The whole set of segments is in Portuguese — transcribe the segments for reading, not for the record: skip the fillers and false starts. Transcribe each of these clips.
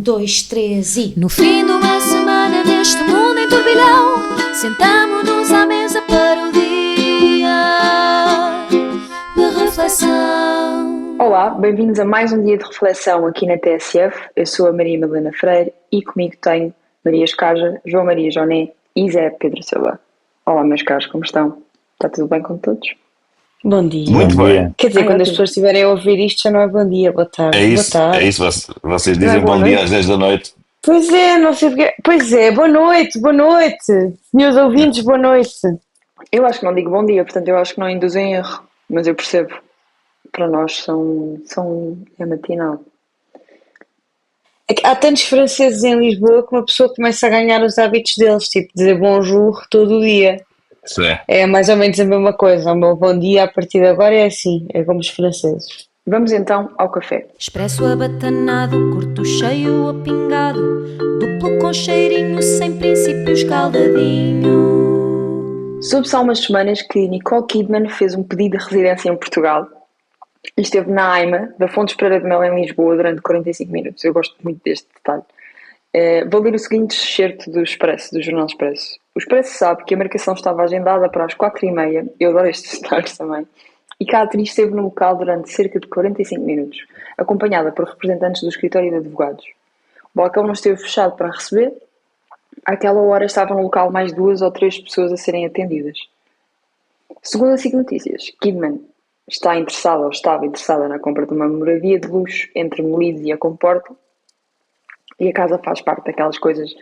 Dois, três e... No fim de uma semana neste mundo em turbilhão, sentamo-nos à mesa para o dia de reflexão. Olá, bem-vindos a mais um dia de reflexão aqui na TSF. Eu sou a Maria Madalena Freire e comigo tenho Maria Escaja, João Maria Joné e Zé Pedro Silva. Olá, meus caros, como estão? Está tudo bem com todos? Bom dia. Muito bem. Quer dizer, quando as ótimo. pessoas estiverem a ouvir isto já não é bom dia, boa tarde. É isso, boa tarde. vocês Não é dizem boa bom dia noite? às 10 da noite. Pois é, não sei porque... Pois é, boa noite. Senhores ouvintes, boa noite. Eu acho que não digo bom dia, portanto eu acho que não induzo em erro, mas eu percebo. Para nós é matinal. É que há tantos franceses em Lisboa que uma pessoa começa a ganhar os hábitos deles, tipo dizer bonjour todo o dia. Sim. É mais ou menos a mesma coisa. O meu bom dia a partir de agora é assim, é como os franceses. Vamos então ao café. Expresso abatanado, curto cheio ou pingado, duplo com cheirinho, sem princípios caldadinho. Soube-se há umas semanas que Nicole Kidman fez um pedido de residência em Portugal e esteve na AIMA da Fontes Pereira de Mel em Lisboa durante 45 minutos. Eu gosto muito deste detalhe. Vou ler o seguinte excerto do Expresso, do Jornal Expresso. O Expresso sabe que a marcação estava agendada para as 4h30, eu adoro estes detalhes também, e que a atriz esteve no local durante cerca de 45 minutos, acompanhada por representantes do escritório de advogados. O balcão não esteve fechado para receber. Àquela hora estavam no local mais 2 ou 3 pessoas a serem atendidas. Segundo a SIC Notícias, Kidman estava interessada na compra de uma moradia de luxo entre Melide e a Comporta, e a casa faz parte daquelas coisas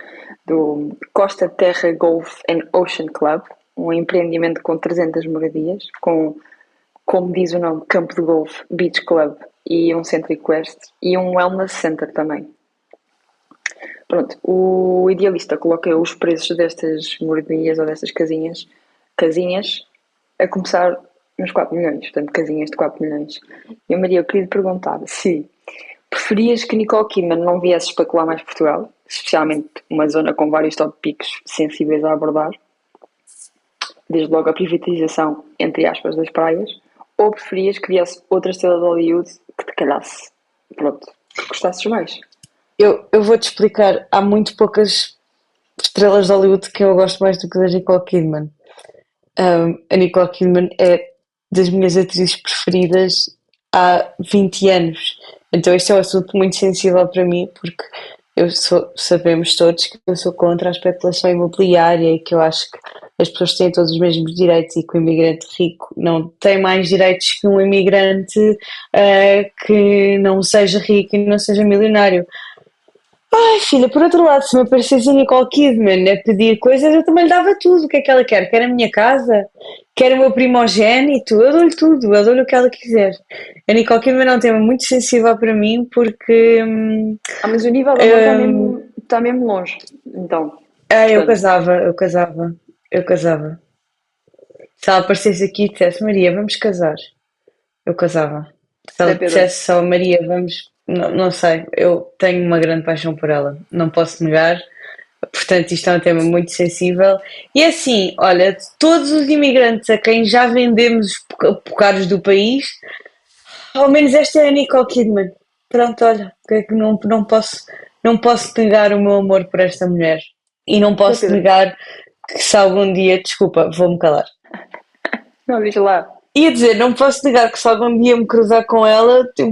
do Costa Terra Golf and Ocean Club, um empreendimento com 300 moradias, com, como diz o nome, campo de golfe, beach club e um centro equestre e um wellness center também. Pronto, o idealista coloca os preços destas moradias ou destas casinhas a começar nos 4 milhões, portanto casinhas de 4 milhões. E a Maria, eu queria te perguntar se preferias que Nicole Kidman não viesse especular mais Portugal, especialmente uma zona com vários tópicos sensíveis a abordar, desde logo a privatização, entre aspas, das praias, ou preferias que viesse outra estrela de Hollywood que te calhasse? Pronto, que gostasses mais. Eu vou-te explicar, há muito poucas estrelas de Hollywood que eu gosto mais do que a Nicole Kidman. A Nicole Kidman é das minhas atrizes preferidas há 20 anos. Então este é um assunto muito sensível para mim, porque sabemos todos que eu sou contra a especulação imobiliária e que eu acho que as pessoas têm todos os mesmos direitos e que o imigrante rico não tem mais direitos que um imigrante que não seja rico e não seja milionário. Ai, filha, por outro lado, se me aparecesse a Nicole Kidman a pedir coisas, eu também lhe dava tudo. O que é que ela quer? Quer a minha casa? Quer o meu primogénito? Eu dou-lhe tudo, eu dou-lhe o que ela quiser. A Nicole Kidman é um tema muito sensível para mim porque... Mas o nível de amor está mesmo longe, então. eu Portanto, casava. Se ela aparecesse aqui e dissesse, Maria, vamos casar, eu casava. Se ela Zé Pedro, dissesse só, Maria, vamos... Não sei, eu tenho uma grande paixão por ela, não posso negar. Portanto, isto é um tema muito sensível. E assim, olha, de todos os imigrantes a quem já vendemos bocados do país, ao menos esta é a Nicole Kidman. Pronto, olha, que é que não posso negar o meu amor por esta mulher. E não Zé posso Pedro, negar que se algum dia, desculpa, vou-me calar. não, diz lá. Ia dizer, não posso negar que se algum dia me cruzar com ela, eu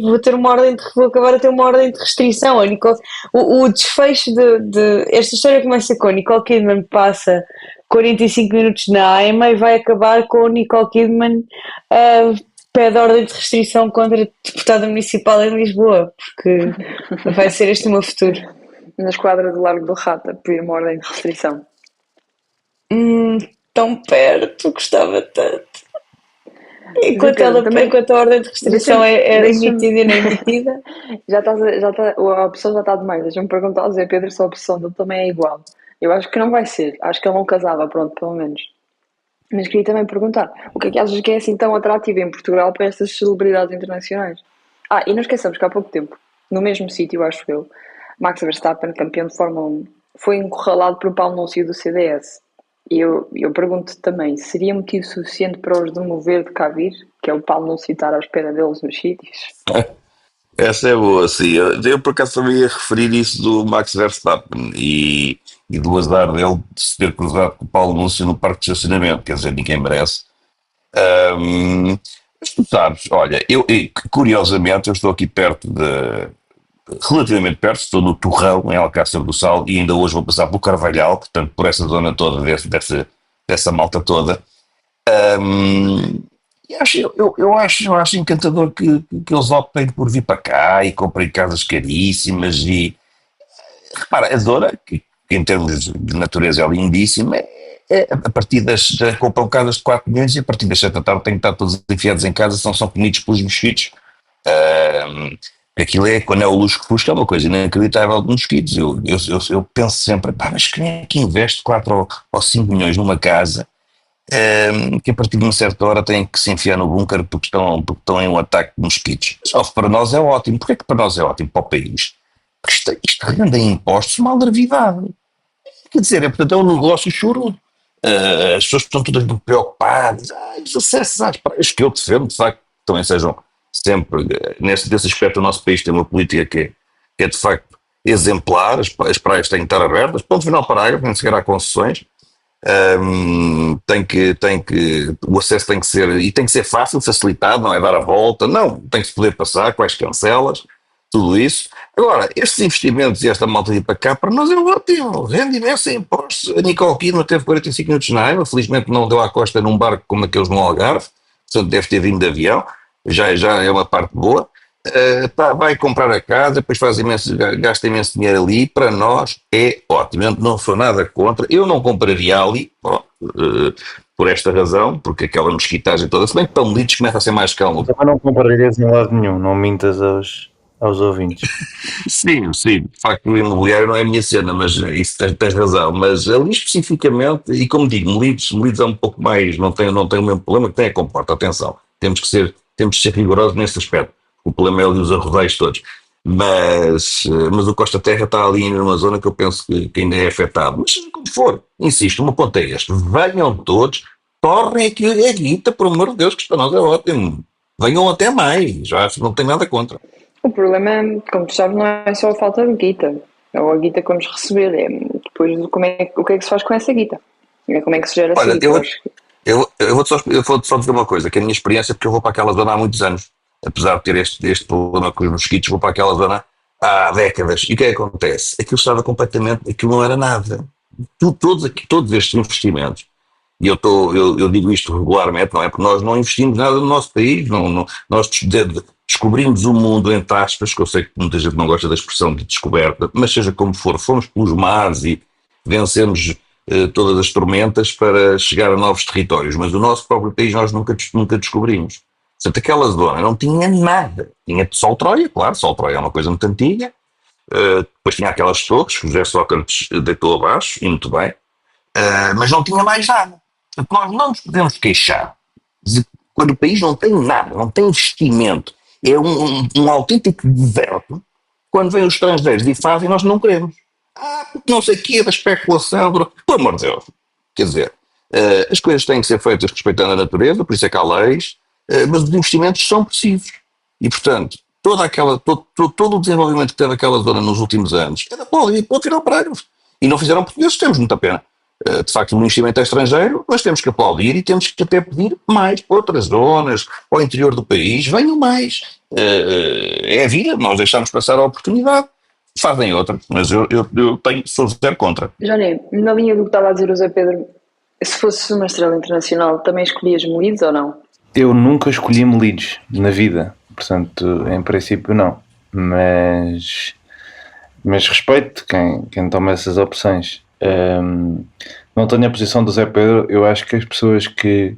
vou ter uma ordem vou acabar a ter uma ordem de restrição. A Nicole, o desfecho esta história começa com a Nicole Kidman passa 45 minutos na AIMA e vai acabar com a Nicole Kidman pede ordem de restrição contra a deputada municipal em Lisboa, porque vai ser este o meu futuro. Na esquadra do Largo do Rata, pedir uma ordem de restrição. Tão perto, gostava tanto. Zé Pedro, também Enquanto a ordem de restrição é deixa-me- emitida e não emitida. a opção já está demais. Deixa-me perguntar ao Zé Pedro se a opção dele também é igual. Eu acho que não vai ser. Acho que ele não casava, pronto, pelo menos. Mas queria também perguntar, o que é que achas que é assim tão atrativo em Portugal para estas celebridades internacionais? E não esqueçamos que há pouco tempo, no mesmo sítio, acho eu, Max Verstappen, campeão de Fórmula 1, foi encurralado por um Paulo Núncio do CDS. E eu pergunto também, seria motivo suficiente para os demover de cá vir, que é o Paulo não estar à espera deles nos sítios? Essa é boa, sim. Eu por acaso também ia referir isso do Max Verstappen e do azar dele de se ter cruzado com o Paulo Núncio no parque de estacionamento, quer dizer, ninguém merece. Mas tu sabes, olha, curiosamente eu estou aqui relativamente perto, estou no Torrão, em Alcácer do Sal, e ainda hoje vou passar pelo Carvalhal, portanto por essa zona toda, dessa malta toda. E eu acho encantador que eles optem por vir para cá e comprem casas caríssimas e repara, a zona, que em termos de natureza é lindíssima, a partir compram casas de 4 milhões e a partir das 7 da tarde têm que estar todos enfiados em casa, são comidos pelos mosquitos. Ahm, Aquilo é, quando é o luxo que fusca, é uma coisa inacreditável de mosquitos. Eu penso sempre, pá, mas quem é que investe 4 ou 5 milhões numa casa que a partir de uma certa hora têm que se enfiar no bunker porque estão em um ataque de mosquitos? Só que para nós é ótimo. Porquê que para nós é ótimo para o país? Porque isto rende em impostos uma aldravidade. Quer dizer, portanto, é um negócio chorudo. As pessoas estão todas muito preocupadas. Os acessos às praias que eu defendo, de facto, também sejam sempre, nesse aspecto, o nosso país tem uma política que é de facto exemplar. As praias têm que estar abertas, ponto final parágrafo, nem sequer há concessões. O acesso tem que ser, e tem que ser fácil, facilitado, não é dar a volta, não, tem que se poder passar com as cancelas, tudo isso. Agora, estes investimentos e esta malta de ir para cá, para nós é ótimo, rende imenso em impostos. A Nicole Kidman teve 45 minutos na água, felizmente não deu à costa num barco como aqueles no Algarve, portanto deve ter vindo de avião, já é uma parte boa. Vai comprar a casa, depois gasta imenso dinheiro ali, para nós é ótimo. Eu não sou nada contra, eu não compraria ali, por esta razão, porque aquela mosquitagem toda, se bem que para Melides começa a ser mais calmo. Também não compartilhas em lado nenhum, não mintas aos ouvintes. Sim, de facto o imobiliário não é a minha cena, mas isso tens razão, mas ali especificamente, e como digo, Melides é um pouco mais, não tem o mesmo problema que tem a Comporta, atenção, temos que ser rigorosos nesse aspecto. O problema é o dos arrodeios todos. Mas o Costa Terra está ali numa zona que eu penso que ainda é afetado. Mas seja como for, insisto, o meu ponto é este: venham todos, tornem aqui a guita, por amor de Deus, que para nós é ótimo. Venham até mais, já não tenho nada contra. O problema, como tu sabes, não é só a falta de guita, ou a guita que vamos receber, é depois o que é que se faz com essa guita, como é que se gera essa Olha, guita. eu vou só dizer uma coisa, que é a minha experiência, porque eu vou para aquela zona há muitos anos. Apesar de ter este problema com os mosquitos, vou para aquela zona há décadas. E o que é que acontece? Aquilo estava completamente, aquilo não era nada. Todos estes investimentos, e eu digo isto regularmente, não é? Porque nós não investimos nada no nosso país, nós descobrimos o mundo, entre aspas, que eu sei que muita gente não gosta da expressão de descoberta, mas seja como for, fomos pelos mares e vencemos todas as tormentas para chegar a novos territórios, mas o nosso próprio país nós nunca descobrimos. Portanto, aquela zona não tinha nada. Tinha Sol Troia, claro, Sol Troia é uma coisa muito antiga. Depois tinha aquelas torres que o José Sócrates deitou abaixo, e muito bem. Mas não tinha mais nada. Portanto, nós não nos podemos queixar de quando o país não tem nada, não tem investimento. É um autêntico deserto. Quando vêm os estrangeiros e fazem, nós não queremos. Porque não sei o quê, da especulação. Pelo amor de Deus. Quer dizer, as coisas têm que ser feitas respeitando a natureza, por isso é que há leis. Mas os investimentos são precisos. E, portanto, todo o desenvolvimento que teve aquela zona nos últimos anos era pode virar o parágrafo. E não fizeram portugueses, temos muita pena. De facto, o investimento é estrangeiro, mas temos que aplaudir e temos que até pedir mais para outras zonas, ao interior do país, venham mais. É a vida, nós deixamos passar a oportunidade, fazem outra, mas eu sou zero contra. Johnny, na linha do que estava a dizer o Zé Pedro, se fosse uma estrela internacional, também escolhias Melides ou não? Eu nunca escolhi Melides na vida, portanto, em princípio não, mas respeito quem toma essas opções. Não tenho a posição do Zé Pedro. Eu acho que as pessoas que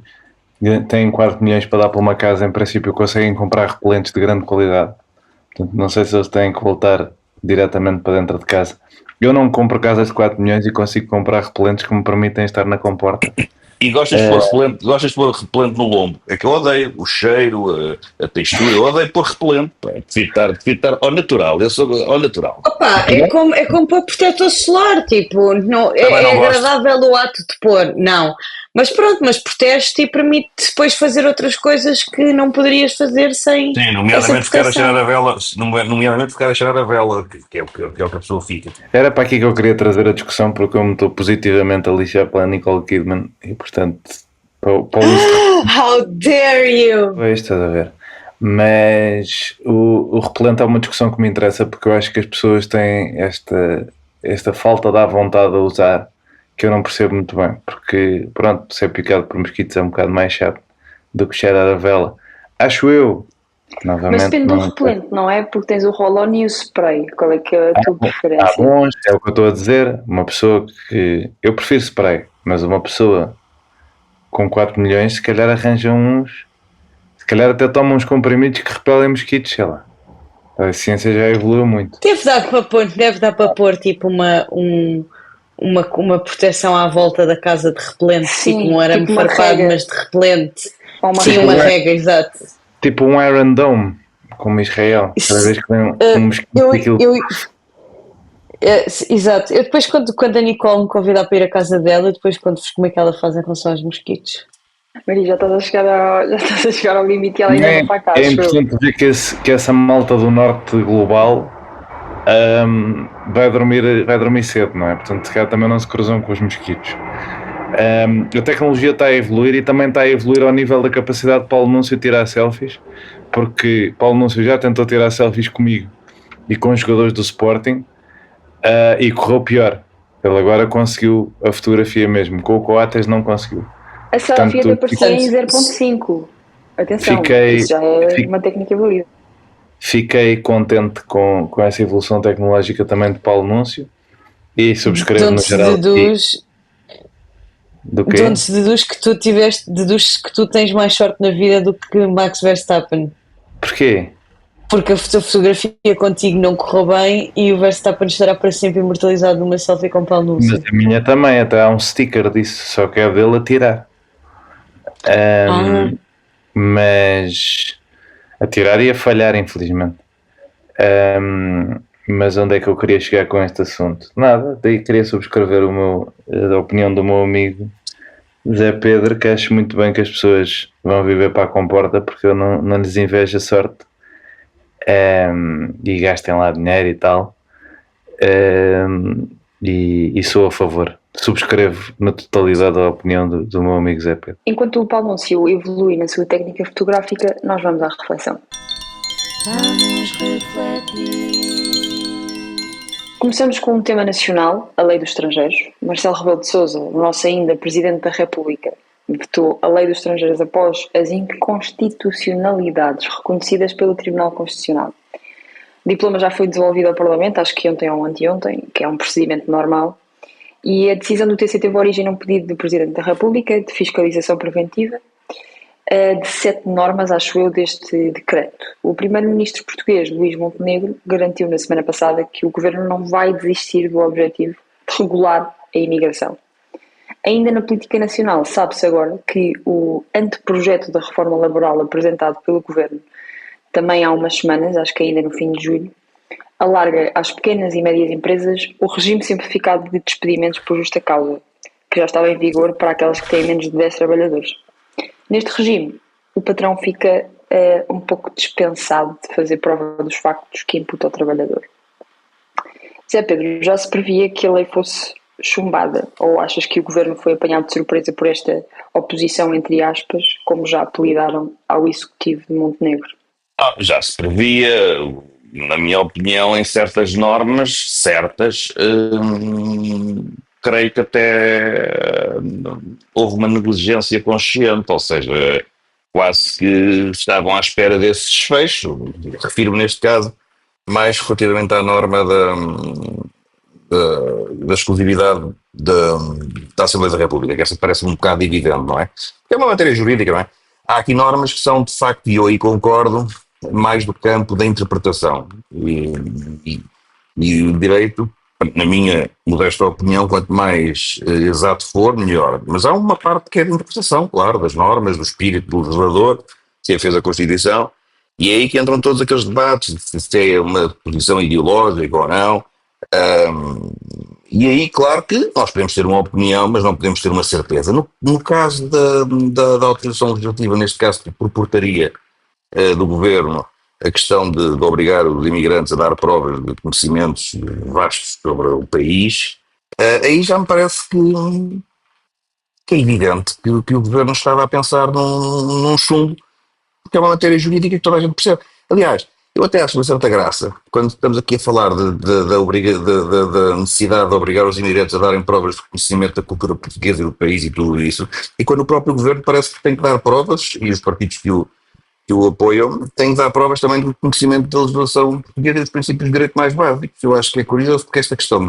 têm 4 milhões para dar para uma casa, em princípio conseguem comprar repelentes de grande qualidade, portanto, não sei se eles têm que voltar diretamente para dentro de casa. Eu não compro casas de 4 milhões e consigo comprar repelentes que me permitem estar na comporta. E gostas de pôr repelente no lombo? É que eu odeio o cheiro, a textura, eu odeio pôr repelente. Devia estar ao natural, eu sou ao natural. Opa, é como pôr protetor solar, tipo, não, é não agradável o ato de pôr, não. Mas pronto, mas protege-te e permite depois fazer outras coisas que não poderias fazer sem Sim, essa nomeadamente ficar a proteção. cheirar a vela, nomeadamente ficar a cheirar a vela, que é o que a pessoa fica. Era para aqui que eu queria trazer a discussão, porque eu me estou positivamente a lixar pela Nicole Kidman e, portanto, para o How dare you! Pois, estás a ver. Mas o repelente é uma discussão que me interessa, porque eu acho que as pessoas têm esta falta de vontade a usar, que eu não percebo muito bem, porque, pronto, ser picado por mosquitos é um bocado mais chato do que cheirar a vela. Acho eu. Novamente, Mas depende do não- repelente, não é? Porque tens o roll-on e o spray. Qual é que é a tua Há preferência? bons, é o que eu estou a dizer. Uma pessoa que. Eu prefiro spray, mas uma pessoa com 4 milhões, se calhar arranja uns. Se calhar até toma uns comprimidos que repelem mosquitos, sei lá. A ciência já evoluiu muito. Deve dar para pôr tipo uma proteção à volta da casa de repelente, Sim, tipo um arame tipo uma farpado, rega. mas de repelente. Ou uma Sim, uma rega. rega, exato. Tipo um Iron Dome, como Israel. Cada vez que vem um mosquito daquilo. Exato. Eu depois, quando a Nicole me convidar para ir à casa dela, eu depois conto-vos como é que ela faz em relação aos mosquitos. Maria, já estás a chegar ao limite e ela ainda não está cá, É acho eu. importante ver que essa malta do norte global vai dormir cedo, não é? Portanto, se calhar também não se cruzam com os mosquitos. A tecnologia está a evoluir e também está a evoluir ao nível da capacidade de Paulo Núncio tirar selfies, porque Paulo Núncio já tentou tirar selfies comigo e com os jogadores do Sporting e correu pior. Ele agora conseguiu a fotografia mesmo, com o Coates não conseguiu. A selfie até Portanto, aparecia em 0.5. Atenção, Fiquei- isso já é fiquei- uma técnica evoluída. Fiquei contente com essa evolução tecnológica também de Paulo Núncio e De subscrevo no onde se geral. deduz, Do de quê? onde se deduz que tu tens mais sorte na vida do que Max Verstappen. Porquê? Porque a fotografia contigo não correu bem e o Verstappen estará para sempre imortalizado numa selfie com Paulo Núncio. Mas a minha também, até há um sticker disso, só que é dele a tirar. Mas a tirar e a falhar, infelizmente. Mas onde é que eu queria chegar com este assunto? Nada, daí queria subscrever a opinião do meu amigo Zé Pedro, que acho muito bem que as pessoas vão viver para a comporta, porque eu não lhes invejo a sorte. E gastem lá dinheiro e tal. E sou a favor. Subscrevo na totalidade a opinião do meu amigo Zé Pedro. Enquanto o Paulo Núncio evolui na sua técnica fotográfica, nós vamos à reflexão. Vamos refletir. Começamos com um tema nacional, a Lei dos Estrangeiros. Marcelo Rebelo de Sousa, o nosso ainda Presidente da República, vetou a Lei dos Estrangeiros após as inconstitucionalidades reconhecidas pelo Tribunal Constitucional. O diploma já foi devolvido ao Parlamento, acho que ontem ou anteontem, que é um procedimento normal, e a decisão do TC teve origem num pedido do Presidente da República de fiscalização preventiva de 7 normas, acho eu, deste decreto. O primeiro-ministro português, Luís Montenegro, garantiu na semana passada que o governo não vai desistir do objetivo de regular a imigração. Ainda na política nacional, sabe-se agora que o anteprojeto da reforma laboral apresentado pelo governo também há umas semanas, acho que ainda no fim de julho, alarga às pequenas e médias empresas o regime simplificado de despedimentos por justa causa, que já estava em vigor para aquelas que têm menos de 10 trabalhadores. Neste regime, o patrão fica um pouco dispensado de fazer prova dos factos que imputa ao trabalhador. Zé Pedro, já se previa que a lei fosse chumbada, ou achas que o governo foi apanhado de surpresa por esta oposição, entre aspas, como já apelidaram ao executivo de Montenegro? Já se previa, na minha opinião, em certas normas, creio que até houve uma negligência consciente, ou seja, quase que estavam à espera desse desfecho. Refiro-me neste caso mais relativamente à norma da exclusividade da Assembleia da República, que essa parece um bocado evidente, não é? É uma matéria jurídica, não é? Há aqui normas que são, de facto, e eu aí concordo, mais do campo da interpretação. E o direito, na minha modesta opinião, quanto mais exato for, melhor. Mas há uma parte que é de interpretação, claro, das normas, do espírito do legislador, que fez a Constituição, e é aí que entram todos aqueles debates, se é uma posição ideológica ou não, E aí, claro que nós podemos ter uma opinião, mas não podemos ter uma certeza. No caso da autorização legislativa, neste caso por portaria do governo, a questão de obrigar os imigrantes a dar provas de conhecimentos vastos sobre o país, aí já me parece que é evidente que o governo estava a pensar num chumbo, porque é uma matéria jurídica que toda a gente percebe. Aliás, eu até acho uma certa graça, quando estamos aqui a falar da necessidade de obrigar os imigrantes a darem provas de conhecimento da cultura portuguesa e do país e tudo isso, e quando o próprio governo parece que tem que dar provas, e os partidos que o apoiam têm que dar provas também do conhecimento da legislação portuguesa e dos princípios de direito mais básicos. Eu acho que é curioso, porque esta questão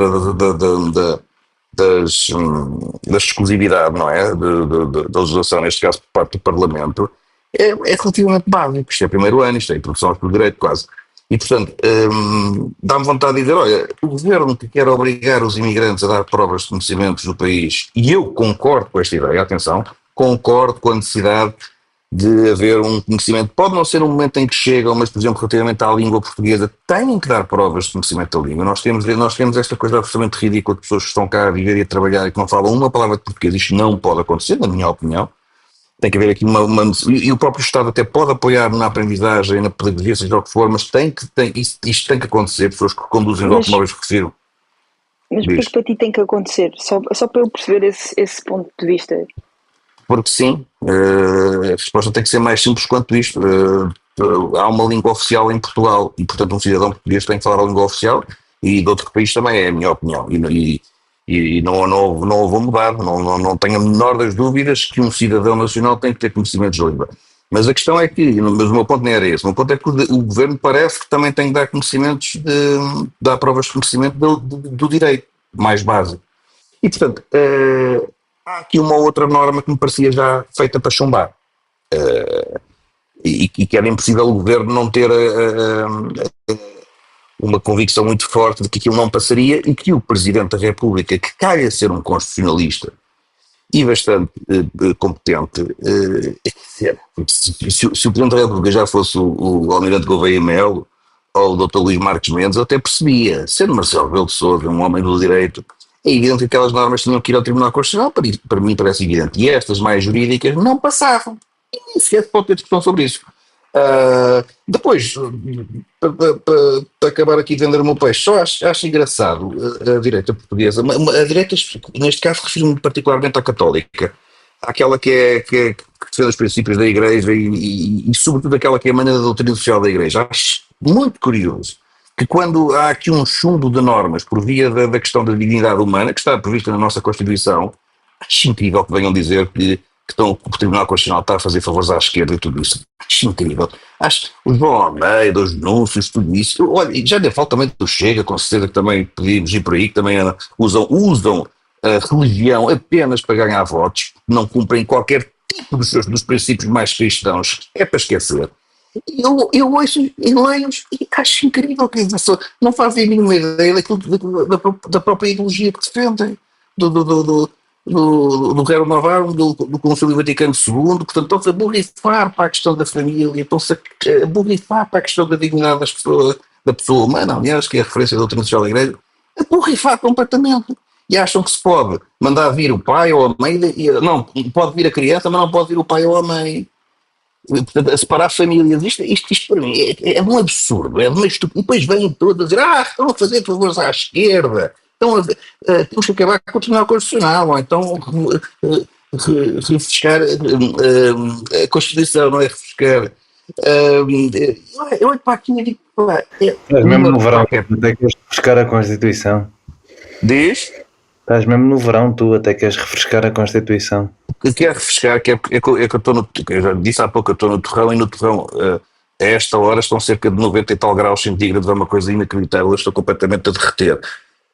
da exclusividade, não é? Da legislação, neste caso por parte do Parlamento, é relativamente básico. Isto é primeiro ano, isto é introdução ao direito quase. E, portanto, dá-me vontade de dizer, olha, o governo que quer obrigar os imigrantes a dar provas de conhecimentos do país, e eu concordo com esta ideia, atenção, concordo com a necessidade de haver um conhecimento, pode não ser um momento em que chegam, mas, por exemplo, relativamente à língua portuguesa, têm que dar provas de conhecimento da língua. Nós temos esta coisa absolutamente ridícula de pessoas que estão cá a viver e a trabalhar e que não falam uma palavra de português. Isto não pode acontecer, na minha opinião. Tem que haver aqui e o próprio Estado até pode apoiar na aprendizagem, na pedagogia, seja o que for, mas isto tem que acontecer, pessoas que conduzem os automóveis que refiro. Mas porque para ti tem que acontecer? Só para eu perceber esse ponto de vista. Porque sim, a resposta tem que ser mais simples quanto isto. Há uma língua oficial em Portugal e, portanto, um cidadão português tem que falar a língua oficial e de outro país também, é a minha opinião. E não vou mudar, não tenho a menor das dúvidas que um cidadão nacional tem que ter conhecimentos de língua. Mas a questão é que, mas o meu ponto não era esse, o meu ponto é que o governo parece que também tem que dar conhecimentos, dar provas de conhecimento do direito mais básico. E, portanto, há aqui uma outra norma que me parecia já feita para chumbar. E que era impossível o governo não ter uma convicção muito forte de que aquilo não passaria e que o Presidente da República, que calha ser um constitucionalista e bastante competente, se o Presidente da República já fosse o Almirante Gouveia Melo ou o Dr. Luís Marques Mendes, eu até percebia, sendo Marcelo Rebelo de Sousa um homem do direito, é evidente que aquelas normas tinham que ir ao Tribunal Constitucional, para mim parece evidente, e estas mais jurídicas não passavam, e nem sequer pode ter discussão sobre isso. Depois, para acabar aqui de vender o meu peixe, só acho engraçado a direita portuguesa, a direita, neste caso refiro-me particularmente à católica, àquela que defende os princípios da Igreja e sobretudo aquela que é a maneira da doutrina social da Igreja. Acho muito curioso que quando há aqui um chumbo de normas por via da questão da dignidade humana, que está prevista na nossa Constituição, acho incrível que venham dizer que o Tribunal Constitucional está a fazer favores à esquerda e tudo isso. Acho incrível. Acho os João Almeida, os denúncios, tudo isso. Olha, já nem falta também do Chega, com certeza que também podíamos ir por aí, que também usam a religião apenas para ganhar votos, não cumprem qualquer tipo dos princípios mais cristãos. É para esquecer. Eu ouço e leio-os e acho incrível que não fazem a mínima ideia da própria ideologia que defendem, do Renovaram, do Concílio Vaticano II, portanto estão-se a borrifar para a questão da família, estão-se a borrifar para a questão da dignidade da pessoa humana, aliás, que é a referência da doutrina social da Igreja, a borrifar completamente. E acham que se pode mandar vir o pai ou a mãe, não, pode vir a criança, mas não pode vir o pai ou a mãe. Portanto, a separar famílias, isto para mim é um absurdo, é uma estupidez. E depois vêm todos a dizer, estão a fazer favores à esquerda, temos que acabar com o Tribunal Constitucional, ou então refrescar a Constituição, não é refrescar. Eu olho para aquilo e digo, estás mesmo no verão, até queres refrescar a Constituição. Diz? Estás mesmo no verão, tu até queres refrescar a Constituição. Eu quero refrescar, que eu estou eu já disse há pouco, eu estou no torrão, e no torrão a esta hora estão cerca de 90 e tal graus centígrados, é uma coisa inacreditável, eu estou completamente a derreter.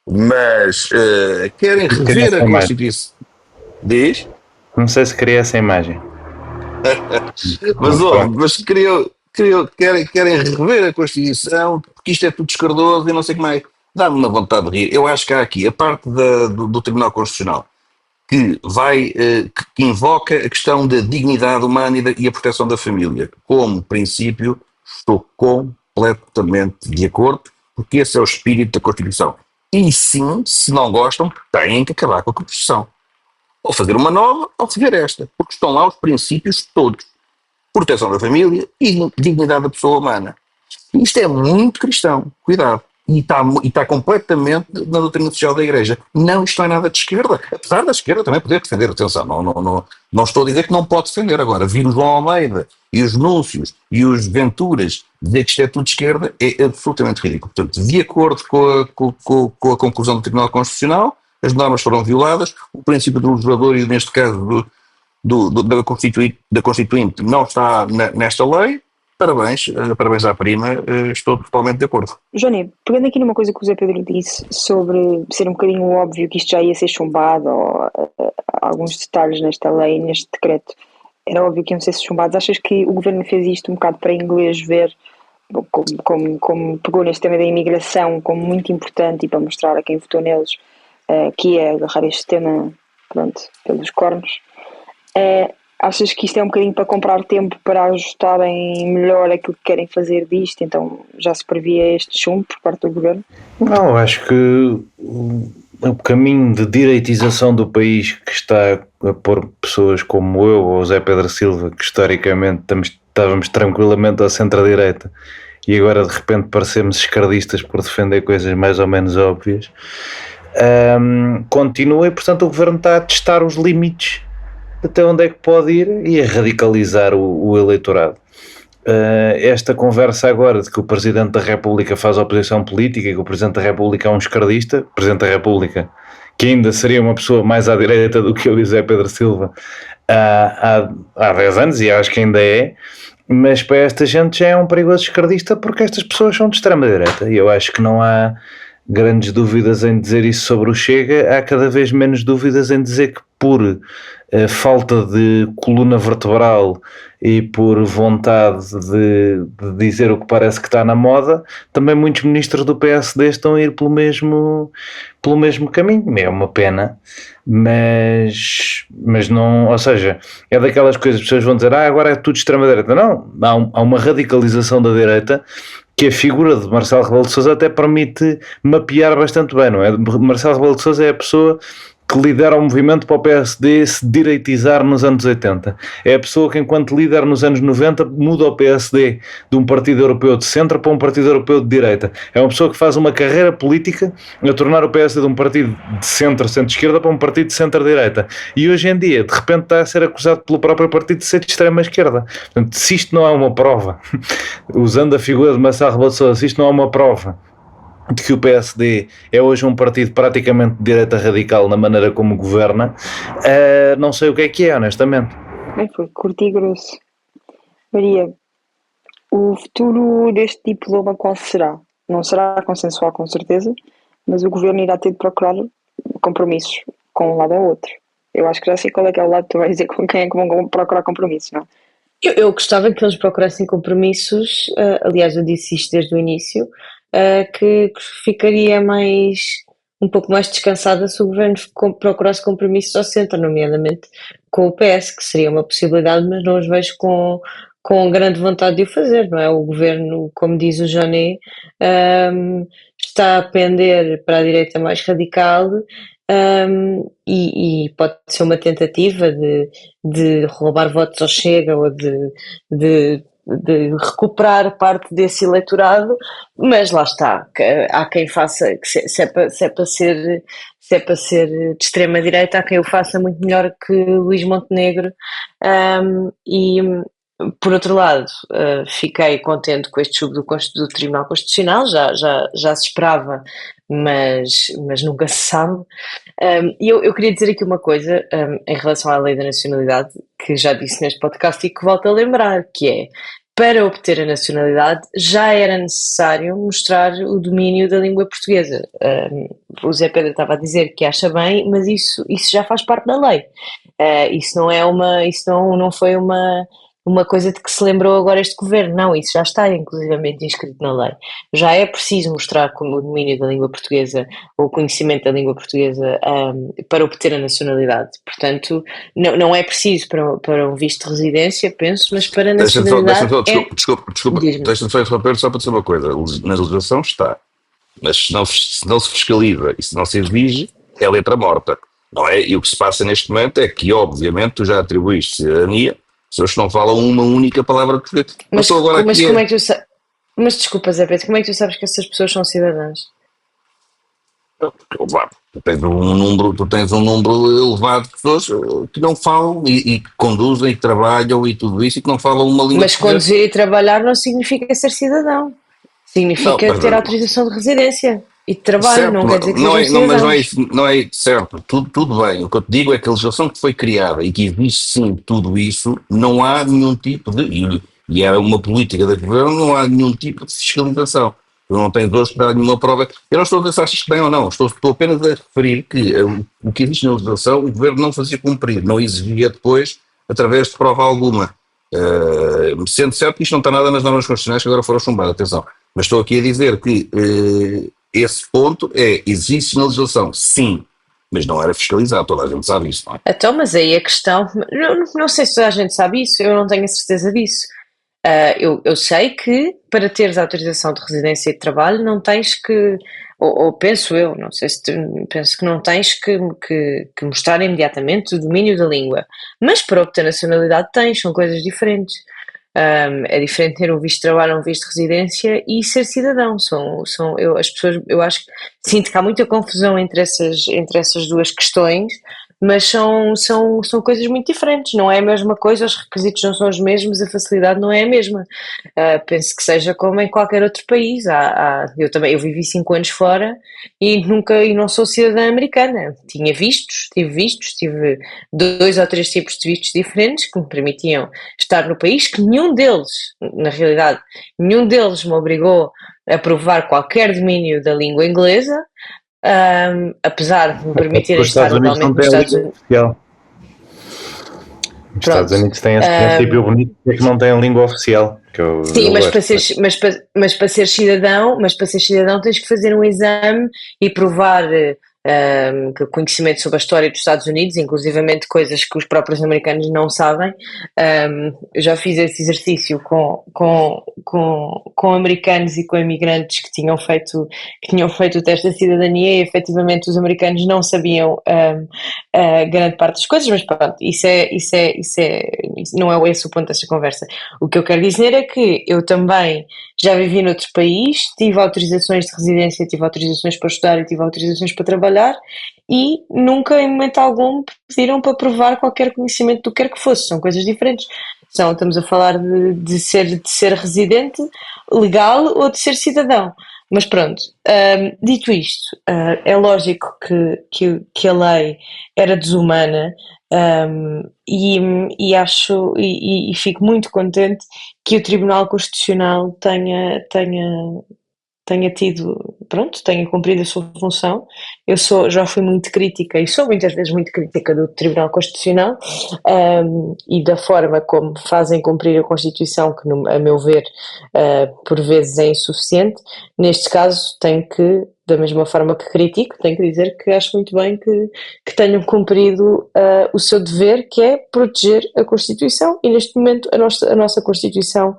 Mas querem rever a Constituição. Diz? Não sei se queria essa imagem. mas querem rever a Constituição, porque isto é tudo descardoso e não sei o que mais. Dá-me uma vontade de rir. Eu acho que há aqui a parte do Tribunal Constitucional que invoca a questão da dignidade humana e a proteção da família. Como princípio, estou completamente de acordo, porque esse é o espírito da Constituição. E sim, se não gostam, têm que acabar com a Constituição. Ou fazer uma nova, ou rever esta. Porque estão lá os princípios todos. Proteção da família e dignidade da pessoa humana. Isto é muito cristão, cuidado. E está completamente na doutrina social da Igreja. Não, isto não é nada de esquerda. Apesar da esquerda também poder defender, atenção, não estou a dizer que não pode defender. Agora, vir o João Almeida e os Núncios e os Venturas dizer que isto é tudo de esquerda é absolutamente ridículo. Portanto, de acordo com a conclusão do Tribunal Constitucional, as normas foram violadas, o princípio do legislador e, neste caso, da Constituinte não está nesta lei. Parabéns à prima, estou totalmente de acordo. Johnny, pegando aqui numa coisa que o Zé Pedro disse sobre ser um bocadinho óbvio que isto já ia ser chumbado, ou alguns detalhes nesta lei, neste decreto, era óbvio que iam ser chumbados. Achas que o governo fez isto um bocado para inglês ver, como pegou neste tema da imigração como muito importante e para mostrar a quem votou neles que é agarrar este tema, pronto, pelos cornos? Achas que isto é um bocadinho para comprar tempo para ajustarem melhor aquilo que querem fazer disto? Então já se previa este chumbo por parte do governo? Não, acho que o caminho de direitização do país que está a pôr pessoas como eu ou o Zé Pedro Silva, que historicamente estávamos tranquilamente à centro-direita e agora de repente parecemos esquerdistas por defender coisas mais ou menos óbvias, continua, e portanto o governo está a testar os limites até onde é que pode ir e a radicalizar o eleitorado. Esta conversa agora de que o Presidente da República faz oposição política e que o Presidente da República é um esquerdista, Presidente da República, que ainda seria uma pessoa mais à direita do que eu e Zé Pedro Silva há 10 anos, e acho que ainda é, mas para esta gente já é um perigoso esquerdista porque estas pessoas são de extrema-direita, e eu acho que não há grandes dúvidas em dizer isso sobre o Chega. Há cada vez menos dúvidas em dizer que por falta de coluna vertebral e por vontade de dizer o que parece que está na moda, também muitos ministros do PSD estão a ir pelo mesmo caminho. É uma pena, mas não, ou seja, é daquelas coisas que as pessoas vão dizer, agora é tudo extrema-direita. Não, há uma radicalização da direita que a figura de Marcelo Rebelo de Sousa até permite mapear bastante bem, não é? Marcelo Rebelo de Sousa é a pessoa que lidera o movimento para o PSD se direitizar nos anos 80. É a pessoa que, enquanto líder nos anos 90, muda o PSD de um partido europeu de centro para um partido europeu de direita. É uma pessoa que faz uma carreira política a tornar o PSD de um partido de centro-esquerda para um partido de centro-direita. E hoje em dia, de repente, está a ser acusado pelo próprio partido de ser de extrema-esquerda. Portanto, se isto não é uma prova, usando a figura de Marcelo Rebelo de Sousa, se isto não é uma prova de que o PSD é hoje um partido praticamente de direita radical na maneira como governa, não sei o que é, honestamente. Bem, foi curto e grosso. Maria, o futuro deste diploma qual será? Não será consensual, com certeza, mas o governo irá ter de procurar compromissos com um lado ou outro. Eu acho que já sei qual é que é o lado que tu vais dizer com quem é que vão procurar compromissos, não é? Eu gostava que eles procurassem compromissos, aliás eu disse isto desde o início, que ficaria um pouco mais descansada se o governo procurasse compromissos ao centro, nomeadamente com o PS, que seria uma possibilidade, mas não os vejo com grande vontade de o fazer, não é? O governo, como diz o Johnny, está a pender para a direita mais radical, e pode ser uma tentativa de roubar votos ao Chega ou de recuperar parte desse eleitorado, mas lá está, há quem faça, se é para ser de extrema direita, há quem o faça muito melhor que Luís Montenegro, e por outro lado, fiquei contente com este jogo do Tribunal Constitucional, já se esperava, mas nunca se sabe. E eu queria dizer aqui uma coisa em relação à lei da nacionalidade, que já disse neste podcast e que volto a lembrar, que é, para obter a nacionalidade já era necessário mostrar o domínio da língua portuguesa. O Zé Pedro estava a dizer que acha bem, mas isso já faz parte da lei. Isso não foi uma coisa de que se lembrou agora este governo. Não, isso já está inclusivamente inscrito na lei. Já é preciso mostrar como o domínio da língua portuguesa ou o conhecimento da língua portuguesa para obter a nacionalidade. Portanto, não é preciso para um visto de residência, penso, mas para a nacionalidade... Desculpa, deixa-me só interromper só para dizer uma coisa. Na legislação está Mas se não se fiscaliza e se não se exige, é letra morta, não é? E o que se passa neste momento é que, obviamente, tu já atribuíste cidadania, pessoas que não falam uma única palavra de português. Mas Mas, estou agora mas aqui como é que tu sabes? Mas desculpa, Zé Pedro, como é que tu sabes que essas pessoas são cidadãs? Vá, tu tens um número elevado de pessoas que não falam e que conduzem e trabalham e tudo isso e que não falam uma língua Mas portuguesa. conduzir e trabalhar não significa ser cidadão. Não, Significa mas ter autorização de residência e de trabalho, certo, não quer dizer que não sejam é, não, mas não é, cidadãos. isso, não é certo, tudo bem. O que eu te digo é que a legislação que foi criada e que existe sim tudo isso, não há nenhum tipo de, e é uma política da governo, não há nenhum tipo de fiscalização. Tu não tens hoje para dar nenhuma prova. Eu não estou a dizer se achas que bem ou não, estou apenas a referir que o que existe na legislação o governo não fazia cumprir, não exigia depois através de prova alguma. Sendo certo que isto não está nada nas normas constitucionais que agora foram chumbadas, atenção. Mas estou aqui a dizer que esse ponto existe na legislação, sim, mas não era fiscalizado, toda a gente sabe isso, não é? Então, mas aí a questão, não sei se toda a gente sabe isso, eu não tenho a certeza disso. Eu sei que para teres autorização de residência e de trabalho não tens que, ou penso eu, não sei se penso que não tens que mostrar imediatamente o domínio da língua, mas para obter nacionalidade tens, são coisas diferentes. É diferente ter um visto de trabalho, um visto de residência e ser cidadão. As pessoas, eu acho que sinto que há muita confusão entre essas duas questões, mas são coisas muito diferentes. Não é a mesma coisa, os requisitos não são os mesmos, a facilidade não é a mesma. Penso que seja como em qualquer outro país. Eu vivi 5 anos fora e não sou cidadã americana. Tive vistos, tive 2 ou 3 tipos de vistos diferentes que me permitiam estar no país, que nenhum deles, na realidade, nenhum deles me obrigou a provar qualquer domínio da língua inglesa, apesar de me Porque permitirem os estar Estados Unidos legalmente não nos têm a Estados língua Unidos. oficial. Os Estados Unidos têm esse princípio bonito é que não têm a língua oficial. Que Sim, eu mas gosto. para ser cidadão tens que fazer um exame e provar que conhecimento sobre a história dos Estados Unidos, inclusivamente coisas que os próprios americanos não sabem. Eu já fiz esse exercício com americanos e com imigrantes que tinham feito o teste da cidadania e efetivamente os americanos não sabiam grande parte das coisas, mas pronto, isso não é esse o ponto desta conversa. O que eu quero dizer é que eu também já vivi noutro país, tive autorizações de residência, tive autorizações para estudar e tive autorizações para trabalhar e nunca em momento algum me pediram para provar qualquer conhecimento do que quer que fosse, são coisas diferentes. Estamos a falar de ser residente legal ou de ser cidadão. Mas pronto, dito isto, é lógico que a lei era desumana, e acho e fico muito contente que o Tribunal Constitucional tenha cumprido a sua função. Já fui muito crítica e sou muitas vezes muito crítica do Tribunal Constitucional, e da forma como fazem cumprir a Constituição, que, a meu ver, por vezes é insuficiente. Neste caso, da mesma forma que critico, tenho que dizer que acho muito bem que tenham cumprido o seu dever, que é proteger a Constituição, e neste momento a nossa Constituição